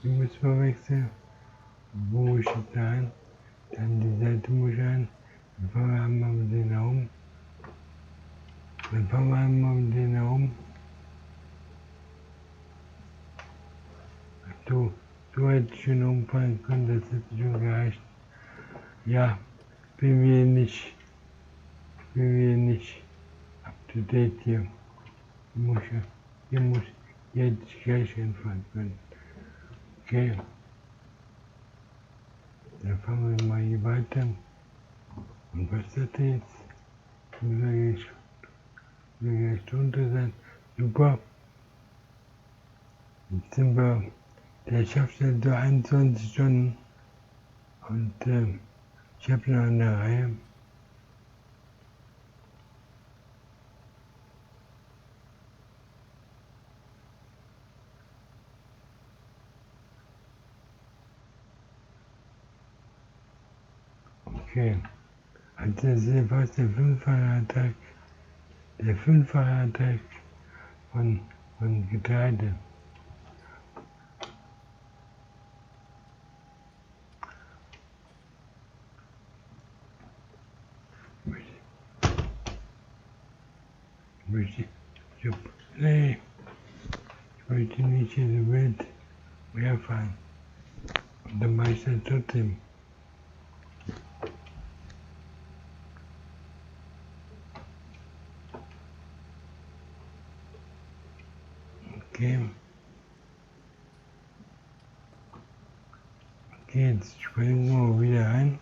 Die müssen wir wechseln. Wo muss ich jetzt da hin? Dann die Seite muss ich rein. Dann fahren wir einmal mit denen herum. So hätte ich schon umfahren können, das hätte schon gereicht. Ja, bin wir nicht up to date hier. Hier hätte ich gleich hinfahren können. Okay. Dann fahren wir mal hier weiter. Und was ist das jetzt? Will gleich drunter sein. Super. Jetzt sind wir, der schafft ja so 21 Stunden. Und ich habe noch eine Reihe. Okay. Also das ist fast der fünffache Ertrag von Getreide. Nee, ich möchte nicht hier so wild mehr fahren. Und dann mache ich das trotzdem. Okay. Okay, jetzt springen wir wieder rein.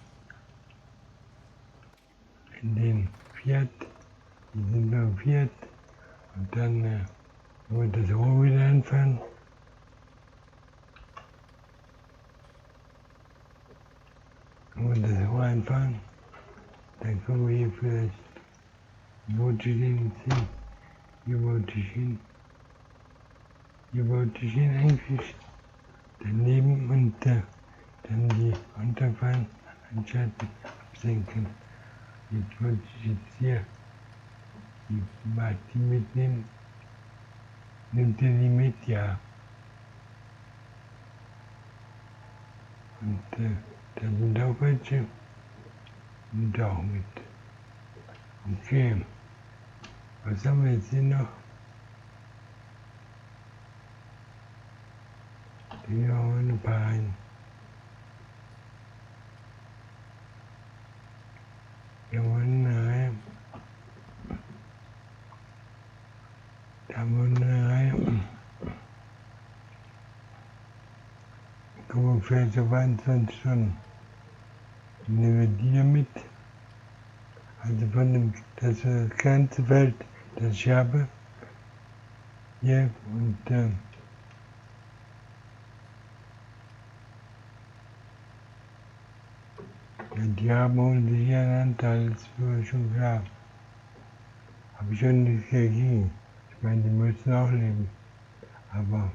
In den Fiat. Die sind beim Fiat. Und dann wollen wir das Rohr wieder anfangen. Und das Rohr einfahren. Dann können wir hier vielleicht, wo wollte ich denn jetzt hin? Hier wollte ich hin eigentlich daneben und dann die runterfahren, anschalten, absenken. Jetzt wollte ich jetzt hier die Marti mitnehmen. Nimmt ihr die mit? Ja. Und da sind auch welche. Nimmt auch mit. Okay. Was haben wir jetzt hier noch? Hier haben wir ein paar rein. Hier haben wir eine Reihe. Da haben wir eine Reihe. Kommen wir vielleicht auf 21 Stunden. Dann nehmen wir die hier mit. Also von dem, das ganze Feld, das ich habe. Hier und ja, die haben uns hier einen Anteil, das war schon klar. habe ich schon nichts dagegen. Ich meine, die müssen auch leben. Aber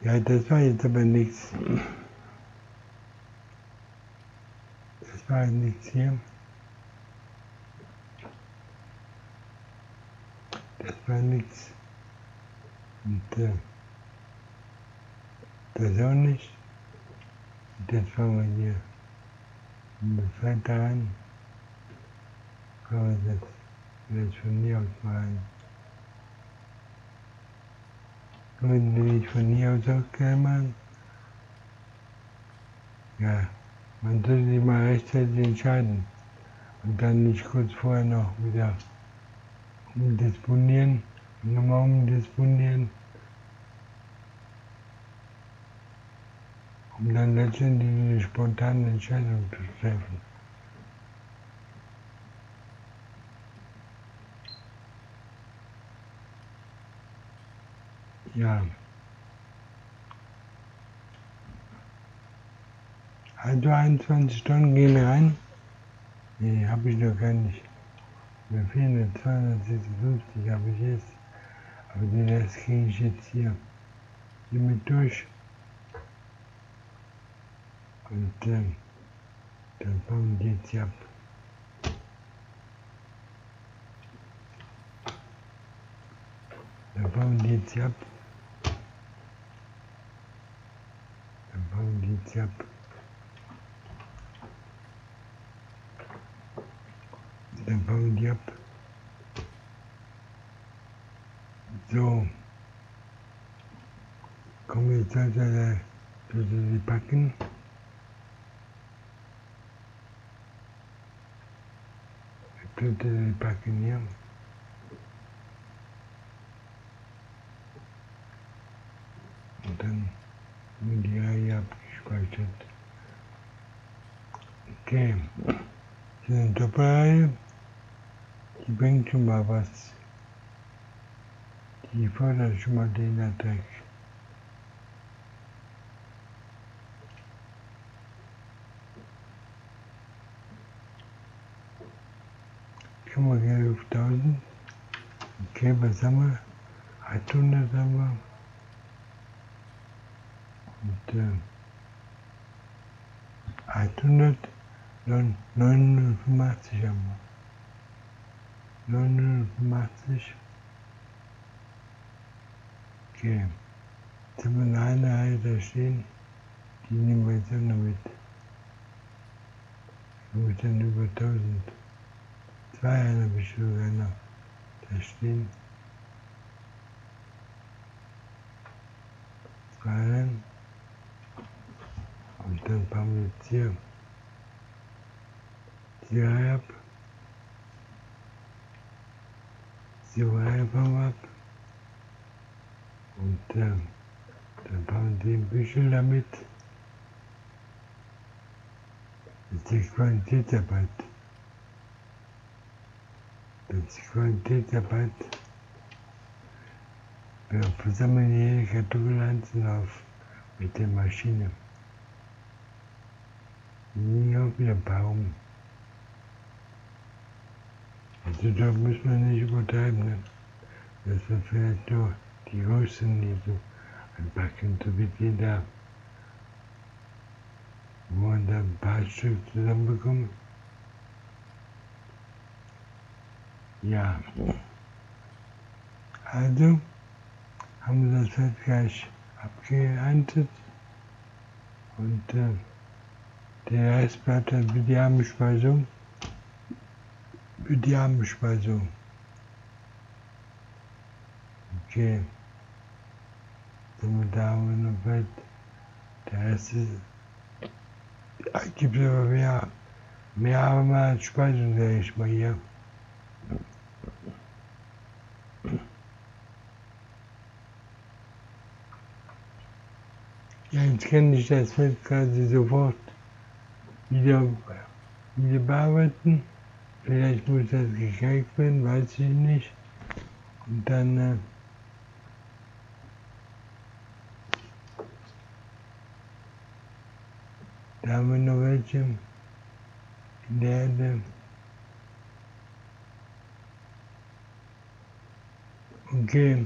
ja, das war jetzt aber nichts. Das war nichts hier. Das war nichts. Und das auch nicht. Und jetzt fangen wir hier mit weiter an. Können wir das vielleicht von hier aus machen. Können wir nicht von hier aus auch gerne machen? Ja, man sollte sich mal rechtzeitig entscheiden. Und dann nicht kurz vorher noch wieder umdisponieren und nochmal umdisponieren, um dann letztendlich eine spontane Entscheidung zu treffen. Ja. Also 21 Stunden gehen rein? Nee, habe ich noch gar nicht. Mir fehlen 256 habe ich jetzt. Aber den Rest kriege ich jetzt hier mit durch. Und dann bauen die jetzt hier ab. Dann bauen die jetzt hier ab. Dann bauen die jetzt hier ab. Dann bauen die ab. So. Komm, jetzt sollte sie packen. Jetzt sollte sie packen hier. Und dann sind die Reihe abgespeichert. Okay. Das ist eine Doppelreihe. Die bringt schon mal was. Die fördert schon mal den Ertrag. Schon mal gerne auf 1000. Okay, was haben wir? 800 haben wir. Und 800, 985 haben wir. 985. Okay. Jetzt haben wir eine Reihe da stehen. Die nehmen wir jetzt auch noch mit. Wo ist denn über 1000? 2 habe ich sogar noch da stehen. 2 rein. Und dann bauen wir jetzt hier die Reihe ab. Die Reihe bauen wir ab. Und dann bauen die ein Büchel damit. Das ist die Qualitätsarbeit. Das ist die Qualitätsarbeit. Wir versammeln jede Kartoffel einzeln auf mit der Maschine. Die liegen auch wieder ein paar rum. Also da muss man nicht übertreiben, ne? Das wird vielleicht nur die Größen, die so anpacken, so wie die da. Wo man da ein paar Stück zusammenbekommt. Ja. Also haben wir das Fett gleich abgeerntet und der Rest bleibt dann für die Abendspeisung. Für die Abendspeisung. Okay. Dann haben wir noch Fett. Der Rest ist, gibt aber mehr Arme als Speisung, sage ich mal hier. Ja, jetzt kann ich das Fett quasi sofort wieder bearbeiten. Vielleicht muss das gekriegt werden, weiß ich nicht. Und dann Da haben wir noch welche in der Erde. Okay,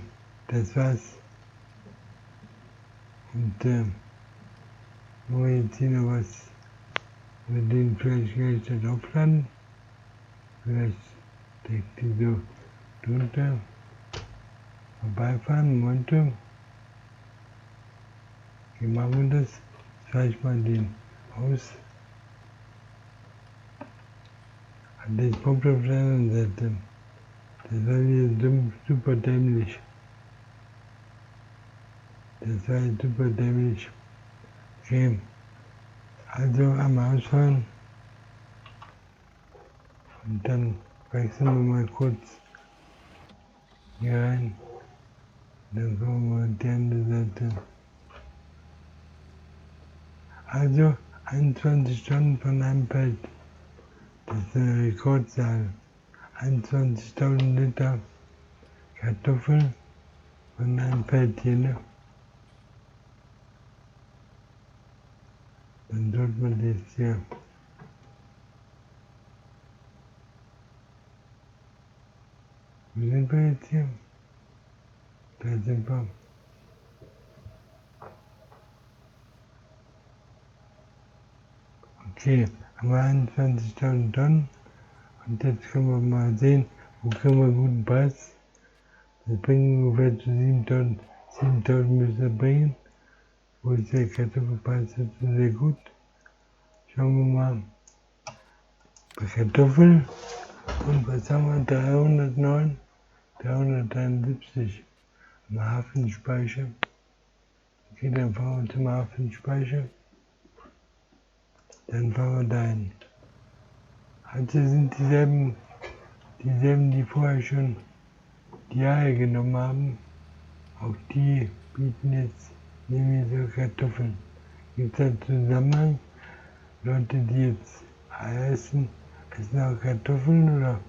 das war's. Und wollen wir jetzt hier noch was mit denen vielleicht gleich das aufladen. Vielleicht deckt die so drunter. Vorbeifahren, Monte. Wie machen wir das? Vielleicht mal den aus. Und das kommt auf der anderen Seite. Das war wieder super dämlich. Das war super dämlich. Okay. Also am Ausfahren. Und dann wechseln wir mal kurz hier rein. Dann kommen wir auf die andere Seite. Also 21 Stunden von einem Feld. Das ist eine Rekordzahl. 21.000 Liter Kartoffeln von einem Feld hier, ne? Dann sollte man das hier. Wo sind wir jetzt hier? Da sind wir. Okay, haben wir 21.000 Tonnen. Und jetzt können wir mal sehen, wo können wir guten Preis. Das bringen ungefähr zu 7.000 müssen wir bringen. Wo ist der Kartoffelpreis jetzt sehr gut? Schauen wir mal. Bei Kartoffeln. Und was haben wir? 309, 373 am Hafenspeicher. Okay, dann fahren wir zum Hafenspeicher. Dann fahren wir dahin. Also sind dieselben, die vorher schon die Eier genommen haben. Auch die bieten jetzt nämlich so Kartoffeln. Gibt es einen Zusammenhang? Leute, die jetzt Eier essen auch Kartoffeln oder?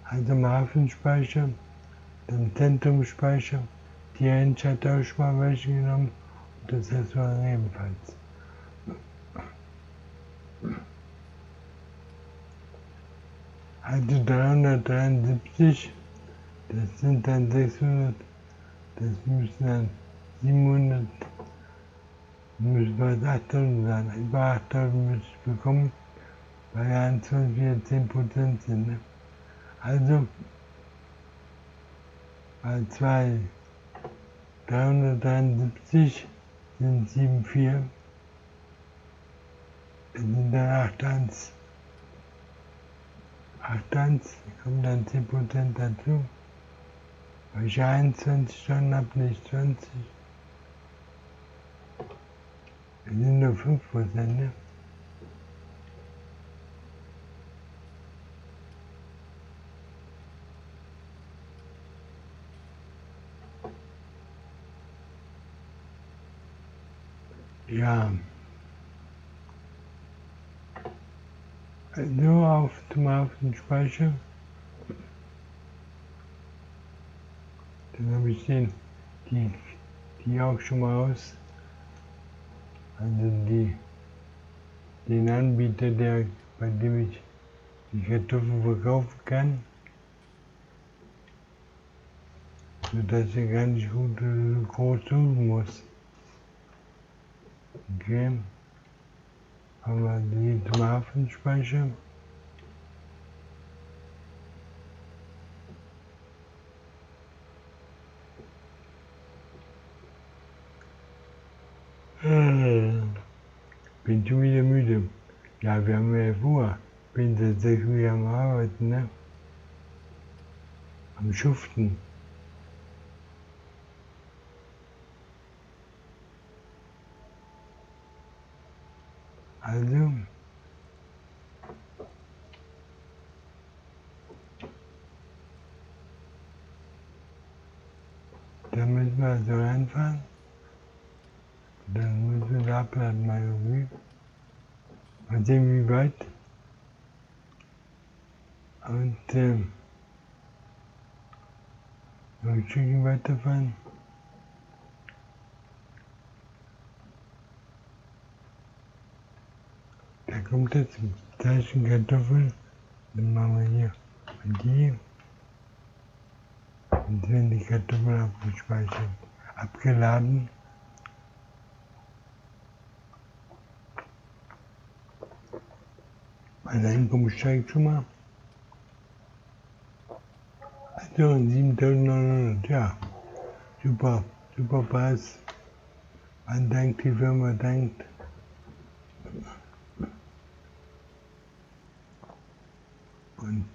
Also im Hafenspeicher, im Zentrumsspeicher, die Hensch hat auch schon mal welche genommen und das Restaurant ebenfalls. Also 373, das sind dann 600, das müssen dann 700, müssen bald 8.000 sein. Über 8.000 müsste ich bekommen, weil 21 wieder 10% sind. Ne? Also bei 373 sind 7,4, das sind dann 8,1. 8,1, kommen dann 10% dazu. Weil ich 21 Stunden habe, nicht 20. Das sind nur 5%, ne? Ja. Also auf zum Hafenspeicher. Dann habe ich die auch schon mal aus. Also den Anbieter, bei dem ich die Kartoffeln verkaufen kann. Sodass ich gar nicht gut groß suchen muss. Okay. Haben wir die zum Hafenspeicher. Bin schon wieder müde. Ja, wir haben 11 Uhr. Bin seit 6 Uhr am Arbeiten, ne? Am Schuften. Also, da müssen wir so reinfahren. Dann müssen wir abladen, mal irgendwie. Mal sehen, wie weit. Und noch ein Stückchen weiterfahren. Da kommt jetzt zum Zeichen Kartoffeln. Dann machen wir hier die. Und werden die Kartoffeln abgespeichert, abgeladen. Mein Einkommen steigt schon mal. Also 7.900, ja. Super, super Preis. Man dankt, die Firma dankt. Und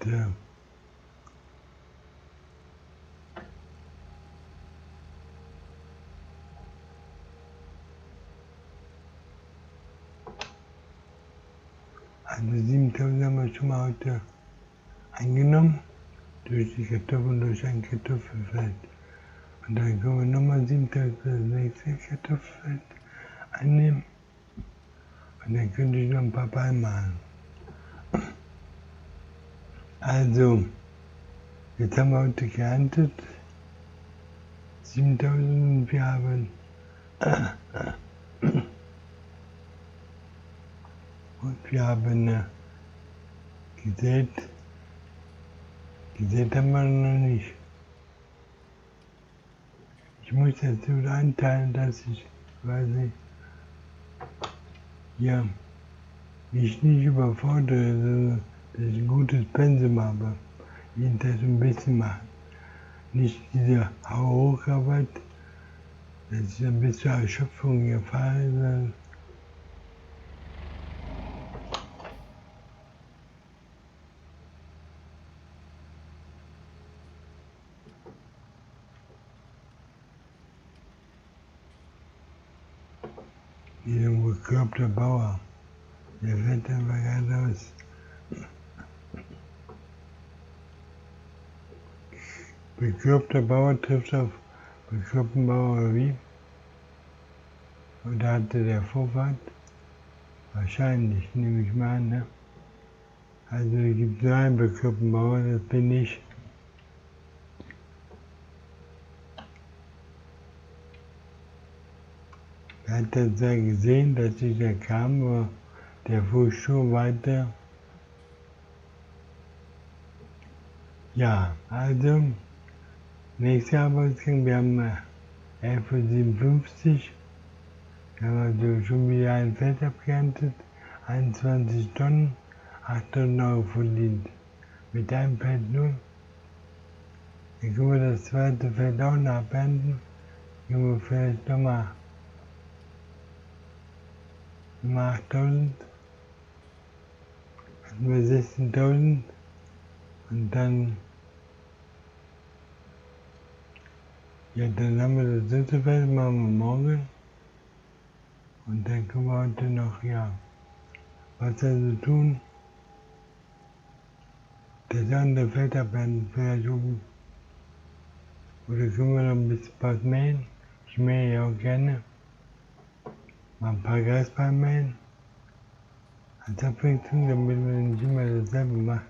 also 7.000 haben wir schon mal heute eingenommen. Durch die Kartoffeln, durch ein Kartoffelfeld. Und dann können wir nochmal 7.000 für das nächste Kartoffelfeld einnehmen. Und dann könnte ich noch ein paar Ballen machen. Also, jetzt haben wir heute geerntet. 7.000 und wir haben gesät. Gesät haben wir noch nicht. Ich muss jetzt so einteilen, dass ich, weiß nicht, ja, mich nicht überfordere, sondern dass ich ein gutes Pensum habe. Jeden Tag so ein bisschen machen. Nicht diese Hauruckarbeit, dass ich ein bisschen Erschöpfung hier fahre, sondern wie so ein bekloppter Bauer. Der fährt einfach geradeaus. Bekloppter Bauer trifft auf bekloppten Bauer oder wie? Oder hatte der Vorfahrt? Wahrscheinlich, nehme ich mal an, ne? Also es gibt nur einen bekloppten Bauer, das bin ich. Er hat das ja gesehen, dass ich da kam, aber der fuhr schon weiter. Ja, also, nächster Arbeitsgang, wir haben 11.57 Uhr. Wir haben also schon wieder ein Feld abgeerntet, 21 Tonnen, 800 Euro verdient. Mit einem Feld nur. Dann können wir das zweite Feld auch noch abernten. Dann können wir vielleicht nochmal 8.000. Hatten wir 16.000. Und dann, ja, dann haben wir das dritte Feld, machen wir morgen. Und dann können wir heute noch, ja, was also tun. Das andere Feld abernten, vielleicht oben. Oder können wir noch ein bisschen was mähen? Ich mähe ja auch gerne. Mal ein paar Grasballen mähen. Als Abwechslung, damit man nicht immer dasselbe macht.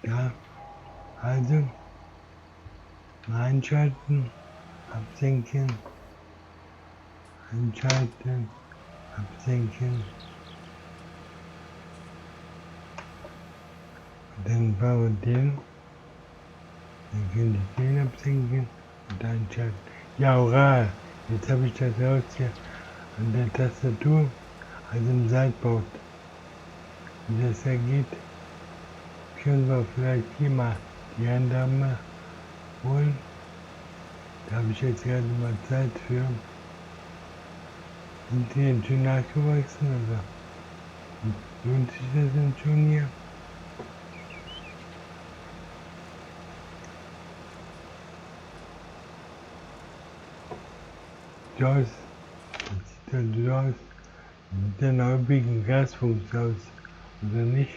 Ja, also, mal einschalten, absenken, einschalten, absenken. Und dann fahren wir den. Dann kann ich den absenken und einschalten. Ja, hurra! Jetzt habe ich das raus hier an der Tastatur, also im Sideboard. Wie das da geht, können wir vielleicht hier mal die Handhabe holen. Da habe ich jetzt gerade mal Zeit für. Sind die denn schon nachgewachsen oder lohnt sich das denn schon hier? Das sieht halt so aus. Das sieht dann auch wie ein Gasfuchs aus, oder nicht?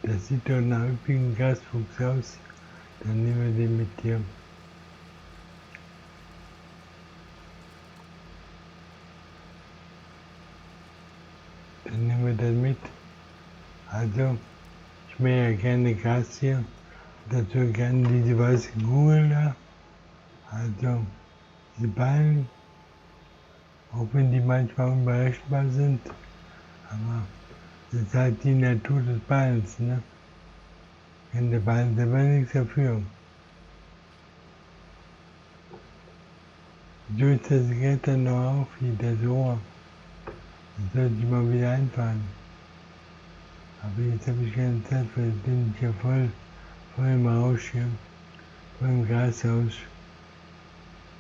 Das sieht doch nach üppigen Gasfuchs aus. Dann nehmen wir den mit hier. Dann nehmen wir das mit. Also, ich mähe ja gerne Gras hier. Dazu gerne diese weiße Kugel da. Also, diese Ballen. auch wenn die manchmal unberechenbar sind, aber das ist halt die Natur des Balls, ne? Kann der Ball selber nichts dafür. So ist das Gerät dann noch auf, wie das Ohr. Das sollte ich mal wieder einfahren. Aber jetzt habe ich keine Zeit, weil jetzt bin ich ja voll im Rausch hier. Voll im Grasrausch.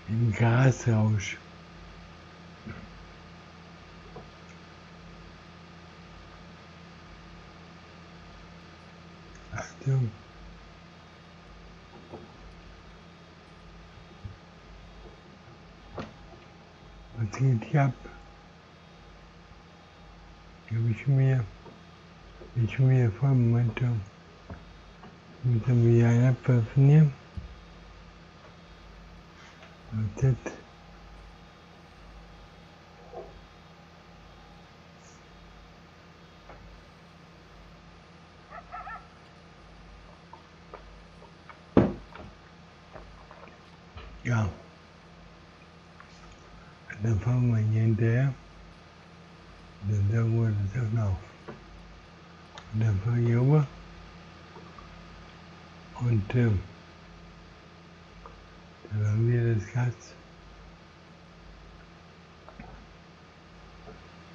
Im Grasrausch. Achtung. Was geht hier ab? Habe ich mir voll Momentum. Muss dann wieder einen abwerfen hier. Und jetzt. Ja. Und dann fahren wir hier hinterher. Und dann saugen wir das auch noch auf. Und dann fahren wir hier rüber. Und dann haben wir das Gas.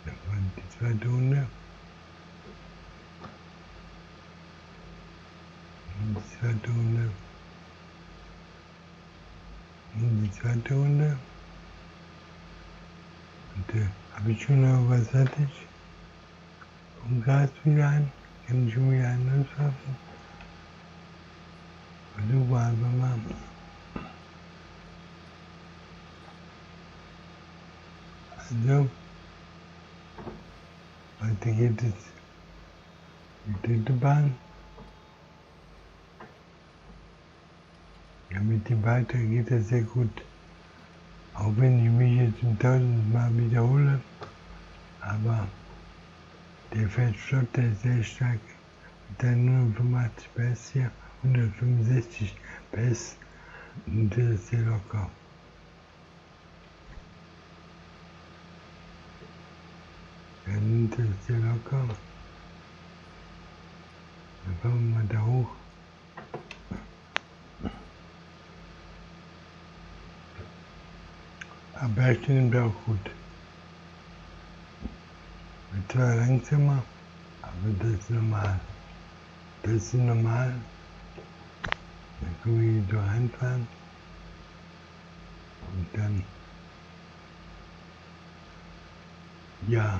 Dann fahren die zweite Runde. Und die zweite Runde. Und die zweite Runde. Und habe ich schon noch was fertig. Und Gas wieder an. Kann ich schon wieder einen loswerfen. Versuchen wir einfach mal. Also, heute geht es die dritte Bahn. Ja, mit dem Weiter geht es sehr gut. Auch wenn ich mich jetzt zum 1000. Mal wiederhole. Aber der fährt flott, der ist sehr stark. Mit seinen 185 PS hier, 165 PS. Und der ist sehr locker. Der nimmt das sehr locker. Dann fahren wir mal da hoch. Aber er nimmt auch gut. Wird zwar langsamer, aber das ist normal. Das ist normal. Dann können wir hier so reinfahren. Und dann, ja.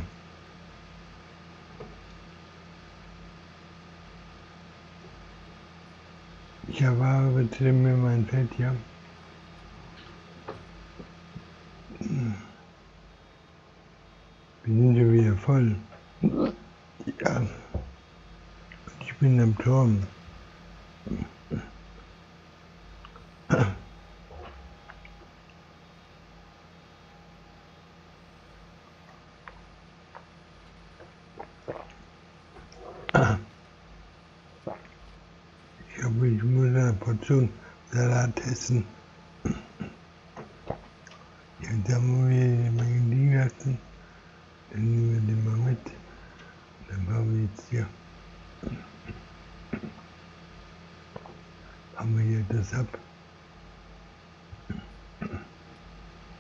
Ich erwarte mir mein Fett, ja. Wir sind schon wieder voll. Ja. Und ich bin am Turm. Ich glaube, ich muss eine Portion Salat essen. Ja, da haben wir den mal liegen lassen. Dann nehmen wir den mal mit. Dann machen wir jetzt hier. Machen wir hier das ab.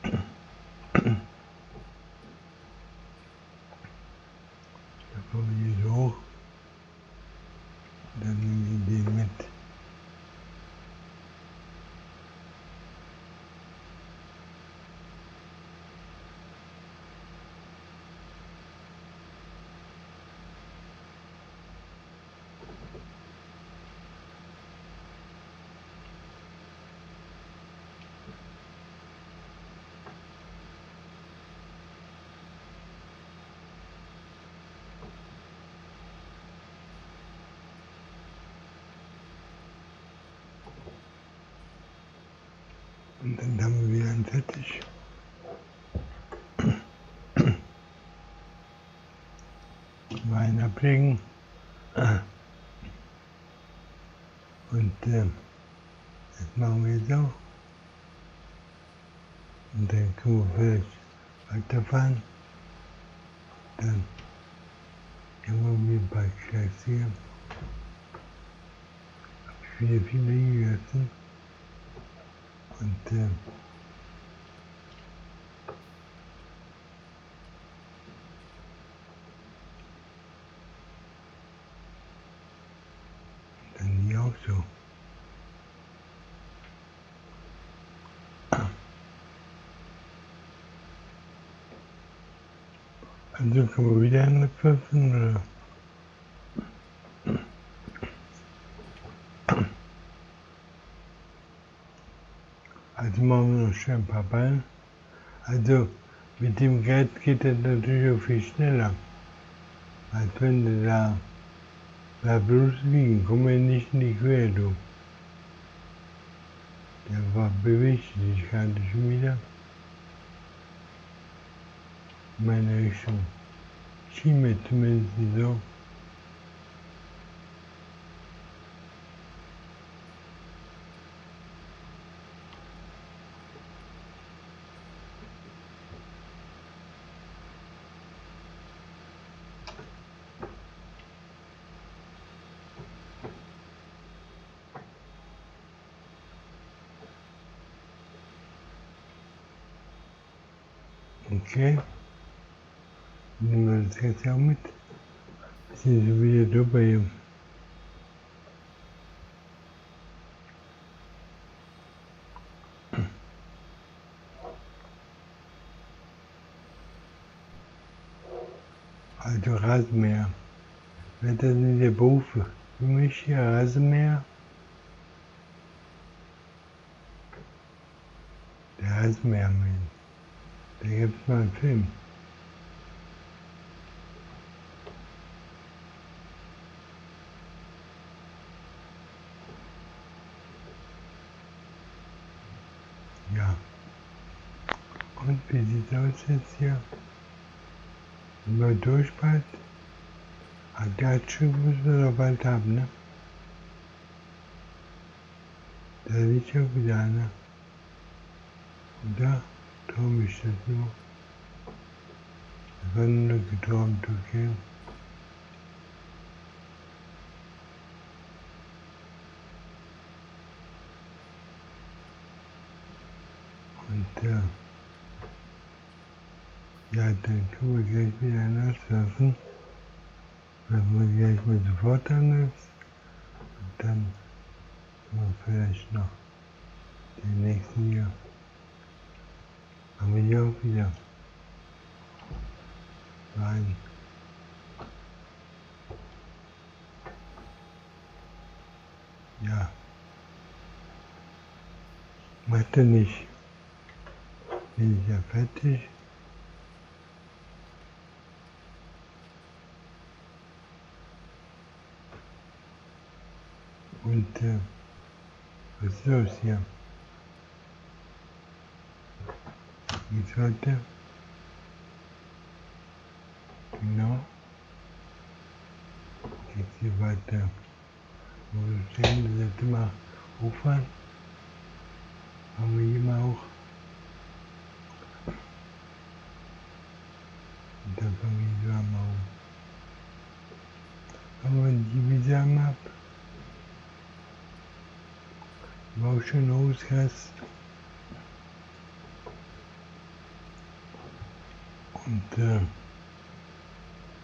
Dann fahren wir hier so hoch. Dann nehmen wir den mit. Und dann haben wir wieder einen fertig. Wein ablegen. Und das machen wir jetzt auch. Und dann können wir vielleicht weiterfahren. Dann immer wieder ein paar Klassiker. Hab ich viele gegessen. Und dann hier auch so. Also kann man wieder anpfiffen, oder? Also machen wir noch schön ein paar Ballen. Also mit dem Gerät geht das natürlich auch viel schneller. Als wenn du da bloß liegen, komm mir nicht in die Quere, du. Der bewegt sich gerade schon wieder in meine Richtung. Schien mir zumindest nicht so. Okay. Nehmen wir das jetzt auch mit. Sind sie wieder drüber hier. Also Rasenmäher. Wird das nicht der Beruf für mich hier, Rasenmäher? Der Rasenmähermann. Da gibt es mal einen Film. Ja. Und wie sieht es aus jetzt hier? Über Durchbald? Ah, der Schiff müssen wir doch bald haben, ne? Da liegt ja wieder einer. Und da träume ich das nur. Das war nur geträumt, okay? Und ja, dann können wir gleich wieder nachsurfen. Wenn wir gleich mal sofort an ist. Und dann können wir vielleicht noch den nächsten hier. Haben wir hier auch wieder rein. Ja. Macht er nicht. Bin ich ja fertig. Und was ist los hier? Geht's weiter? Genau. Geht's hier weiter? Wo wir stehen, das ist immer hochfahren. Haben wir hier mal auch. Und dann fangen wir hier so mal um. Fangen wir die Wiese einmal ab. War auch schon Ausgast. Und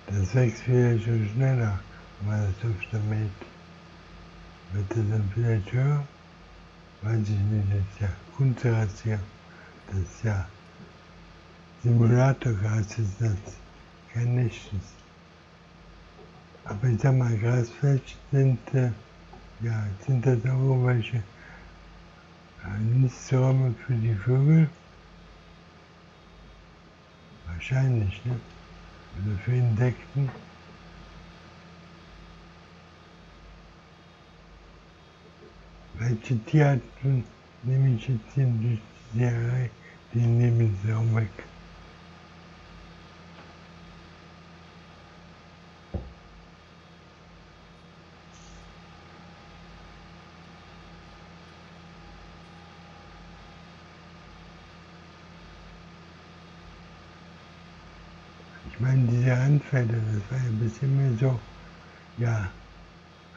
das wächst vielleicht schon schneller, wenn man das öfter mäht. Wird das dann vielleicht höher? Weiß ich nicht, das ist ja Kunstgras hier. Das ist ja Simulatorgras, ist das kein echtes. Aber ich sag mal, Grasflächen sind, ja, sind das auch irgendwelche Nisträume für die Vögel? Wahrscheinlich, ne? Oder für Insekten. Welche Tierarten nehme ich jetzt hier durch die Serie den Lebensraum weg? Ich meine, diese Randfelder, das war ja ein bisschen mehr so, ja,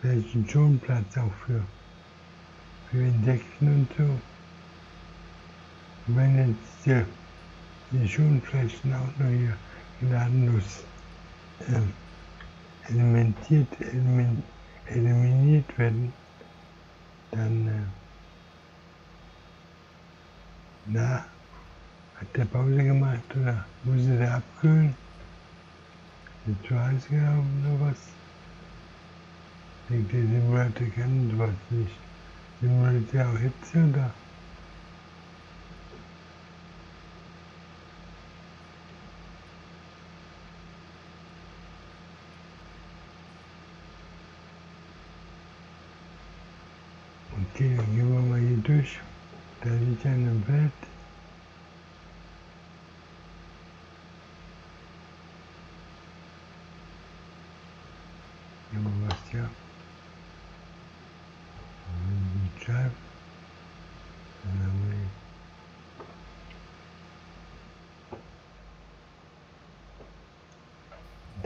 vielleicht ein Schonplatz auch für Insekten und so. Und wenn jetzt die Schonflächen auch noch hier gnadenlos eliminiert werden, dann hat der Pause gemacht oder musste der abkühlen? Ist zu heiß gelaufen oder was? Ich denke, der Simulator kann sowas nicht. Simuliert ja auch Hitze oder? Okay, dann gehen wir mal hier durch. Da liegt einer im Bett. Hier haben wir was, ja. Die Scheibe. Dann haben wir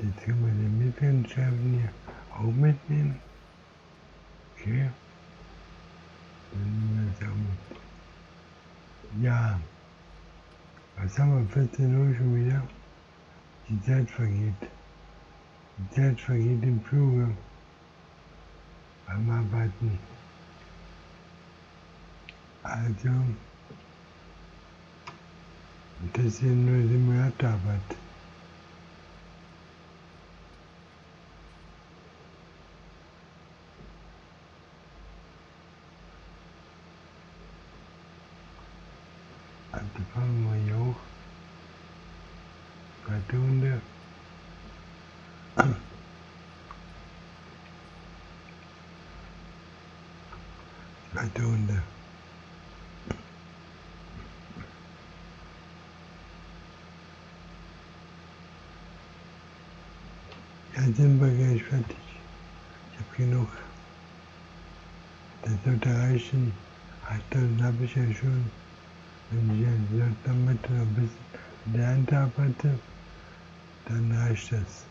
jetzt können wir die mittleren Scheiben hier auch mitnehmen. Okay. Dann nehmen wir das auch mit. Ja. Was haben wir? 14 Uhr schon wieder? Die Zeit vergeht. Die Zeit vergeht im Fluge. Beim Arbeiten. Also, das ist ja nur Simulatorarbeit. Also fahren wir hier hoch. Zweite Runde. Zweite Runde. Ja, sind wir gleich fertig. Ich habe genug. Das sollte reichen. 8.000 habe ich ja schon. Wenn ich jetzt damit noch ein bisschen in der Hand arbeite, dann reicht das.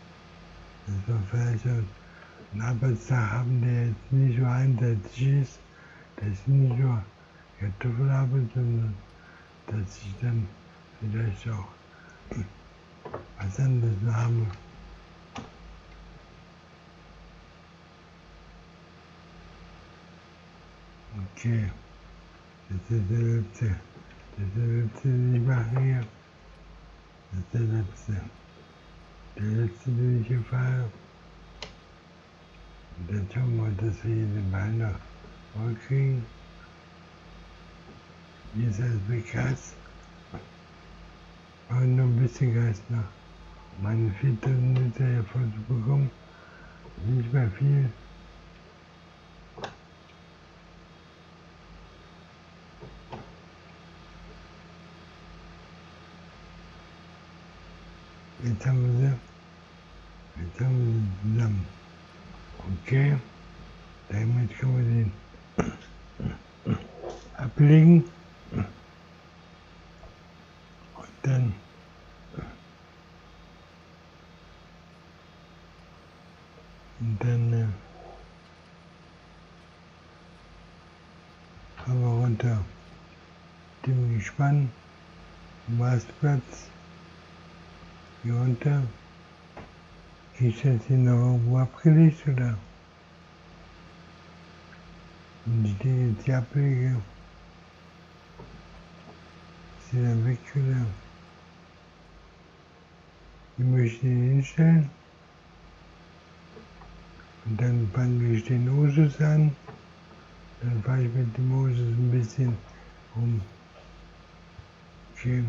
Dass wir vielleicht so einen Arbeitstag haben, der jetzt nicht so einseitig ist, dass ich nicht nur Kartoffelarbeit, sondern dass ich dann vielleicht auch was anderes habe. Okay, das ist der letzte. Das ist der letzte, den ich mache hier. Das ist der letzte. Der letzte, den ich hier fahre. Und dann schauen wir, dass wir hier den Ball noch vollkriegen. Hier ist alles mit Gas. Und noch ein bisschen Gas noch. Meine 4.000 Liter hier voll zu bekommen. Nicht mehr viel. Jetzt haben wir sie zusammen. Okay, damit können wir den ablegen und dann fahren wir runter dem Gespann, Maßplatz, hier runter. Ist das hier noch irgendwo abgelegt oder? Wenn ich die jetzt hier ablege, ist sie dann weg oder? Hier möchte ich den hinstellen und dann fange ich den Usus an. Dann fahre ich mit dem Usus ein bisschen rum. Okay.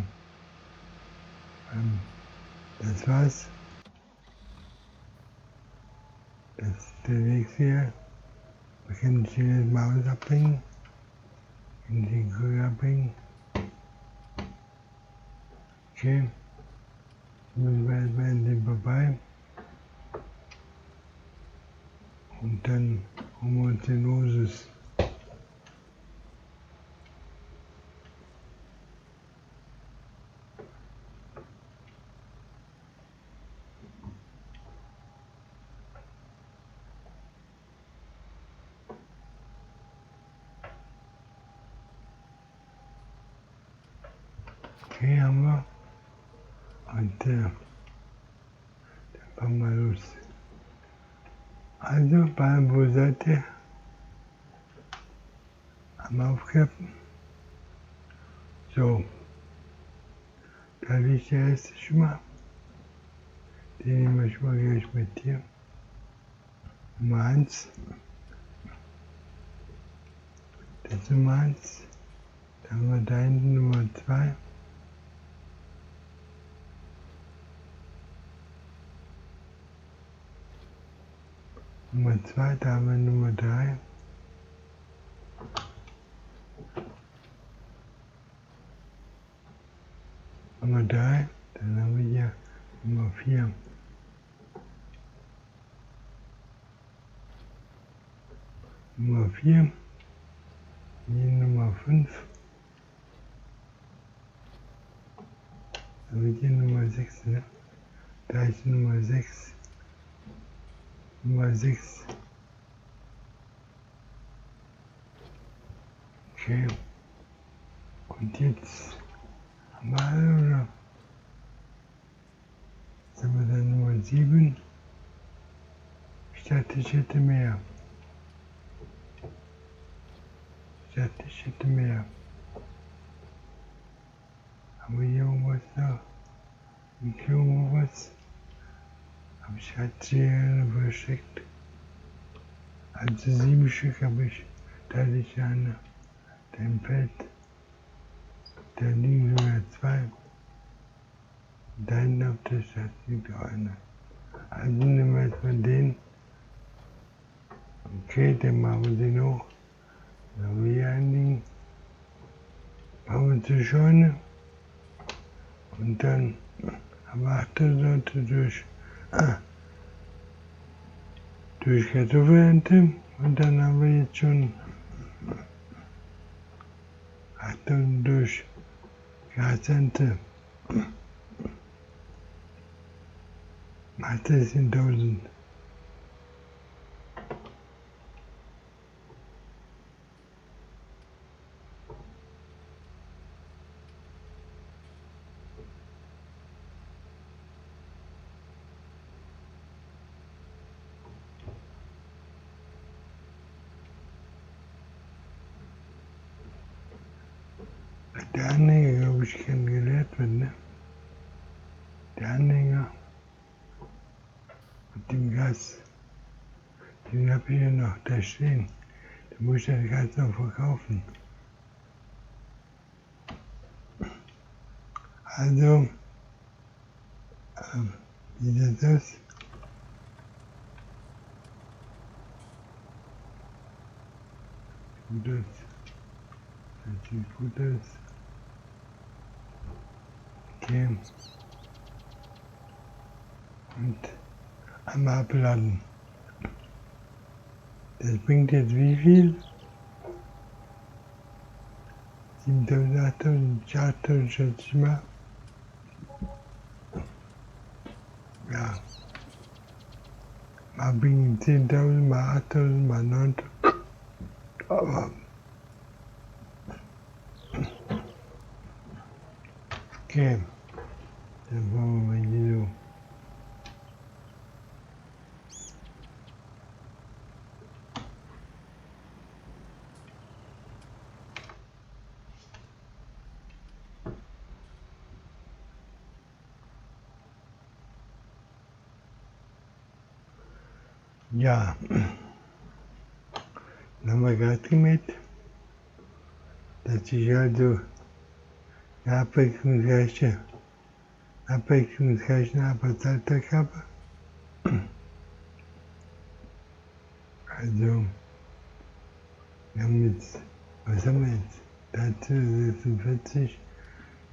Das war's. Das ist der nächste hier. Wir können den jetzt mal alles abbringen. Können den Krüger abbringen. Okay. Müssen wir erstmal an dem vorbei. Und dann holen wir uns den Usus. Okay, haben wir. Und dann fahren wir los. Also, Bein, wo seid ihr? Einmal aufklappen. So. Da liegt der erste schon mal. Den nehmen wir schon mal gleich mit hier. Nummer 1. Das ist Nummer 1. Dann haben wir da hinten Nummer 2. Nummer 2, da haben wir Nummer 3. Nummer 3, dann haben wir hier Nummer 4. Nummer 4, hier Nummer 5. Dann haben wir hier Nummer 6, ne? Da ist Nummer 6. Nummer 6. Okay. Und jetzt haben wir alle, oder? Jetzt haben wir dann Nummer 7. Ich dachte, ich hätte mehr. Ich hätte mehr. Haben wir hier irgendwas noch? Hier irgendwas? Habe ich halt sehr versteckt. Also 7 Stück habe ich. Da liegt eine. Da im Feld. Da liegen sogar 2. Da hinten auf der Stadt liegt auch eine. Also nehmen wir jetzt mal den. Okay, den machen wir den hoch. Dann haben wir hier einen liegen. Machen wir zur Scheune. Und dann haben wir 8 Leute durch Kartoffelernte. Und dann haben wir jetzt schon 8.000 durch Grasernte. 18.000. Der Anhänger, glaube ich, kann geleert werden, ne? Der Anhänger mit dem Gas, den habe ich hier noch da stehen. Den muss ich das Gas noch verkaufen. Also, wie sieht das aus? Gut aus. Das sieht gut aus. Okay. Und einmal abladen. Das bringt jetzt wie viel? 7.000, 8.000, 8.000 schätze ich mal. Ja. Mal bringen 10.000, mal 8.000, mal 9.000. Aber okay. Dann wollen wir mal hier so. Ja, dann haben wir gerade gemäht, dass ich also eine abwechslungsreichen Arbeitsalltag habe. Also, wir haben jetzt, was haben wir jetzt? Dazu 46,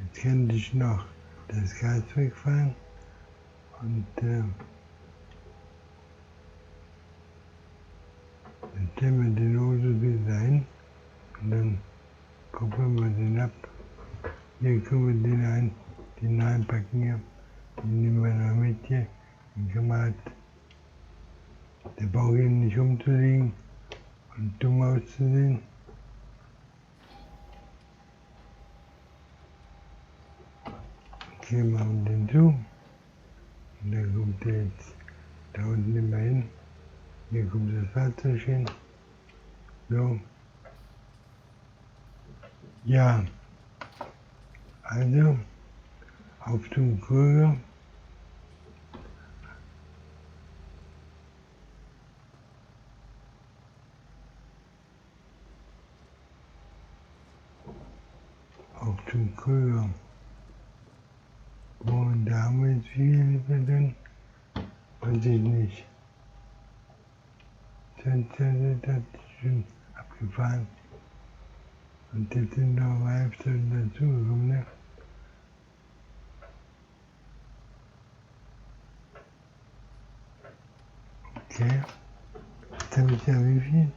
jetzt kann ich noch das Gas wegfahren und dann stellen wir den Auto wieder ein und dann koppeln wir den ab. Hier können wir den einpacken hier. Den nehmen wir noch mit hier. Dann kann man halt, der braucht hier nicht umzuliegen und dumm auszusehen. Hier machen wir den Zoom. Und dann kommt der jetzt da unten immer hin. Hier kommt das Fahrzeug hin. So. Ja. Also, auf zum Krüger. Auf zum Krüger. Und da haben wir jetzt viel drin. Weiß ich nicht. Das ist schon abgefahren. Und jetzt sind noch Halbstunden dazugekommen, ne? Okay. Jetzt habe ich ja wie viel?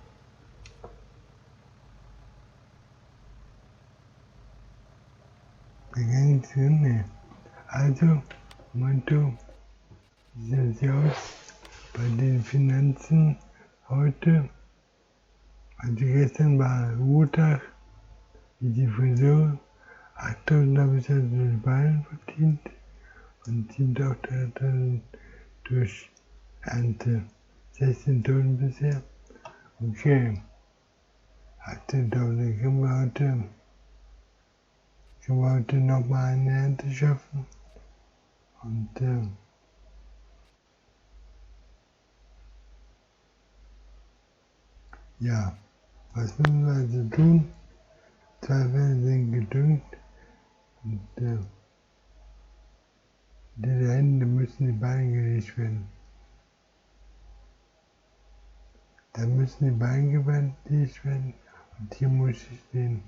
Begangen zu, ne. Also, Motto, sieht das aus bei den Finanzen heute. Also gestern war Montag, wie die Frisur, 8.000 habe ich also durch Bayern verdient und 7.000 durch Ernte. 16.000 bisher. Okay, 18.000 können wir heute nochmal eine Ernte schaffen. Und ja, was müssen wir also tun? 2 Felder sind gedüngt und die da hinten müssen die Beine gelegt werden. Da müssen die Beine gelegt werden und hier muss ich den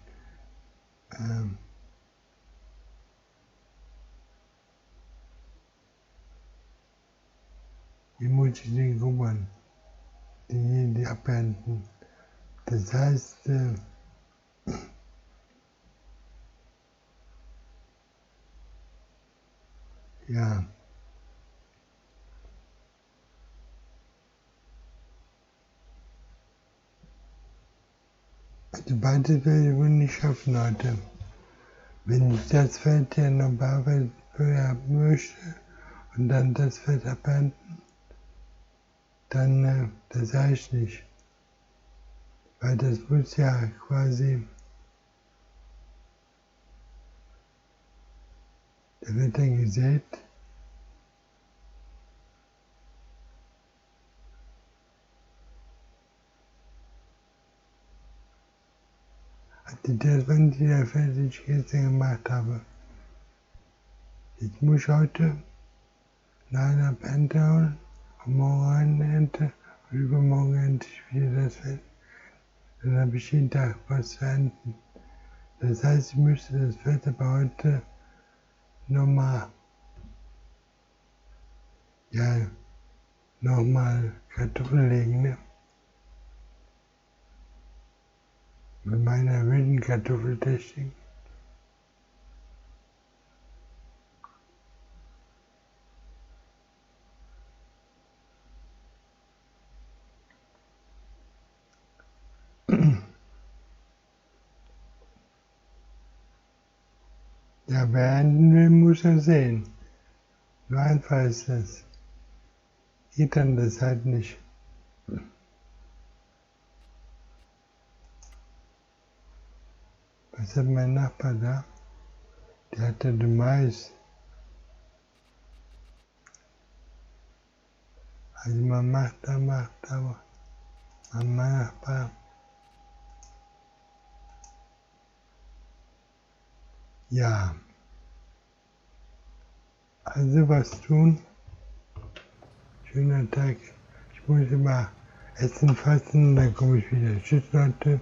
Gummern, die abernten. Das heißt, ja, also beides werde ich wohl nicht schaffen heute. Wenn ich das Feld ja noch bearbeitet haben möchte und dann das Feld abernten, dann das reicht nicht. Weil das muss ja quasi, da wird dann gesät. Also das, wenn ich das fertig gestern gemacht habe. Jetzt muss ich heute nach einer Ernte holen und morgen eine Ernte und übermorgen ernte ich wieder das Feld. Dann habe ich jeden Tag was zu ernten. Das heißt, ich müsste das Feld aber heute nochmal Kartoffeln legen, ne? Mit meiner wilden Kartoffeltechnik. Ja, wer ernten will, muss er sehen. So einfach ist das. Geht dann das halt nicht. Was hat mein Nachbar da? Der hatte den Mais. Also man macht aber mein Nachbar. Ja. Also was tun. Schöner Tag. Ich muss immer Essen fassen, dann komme ich wieder. Tschüss Leute.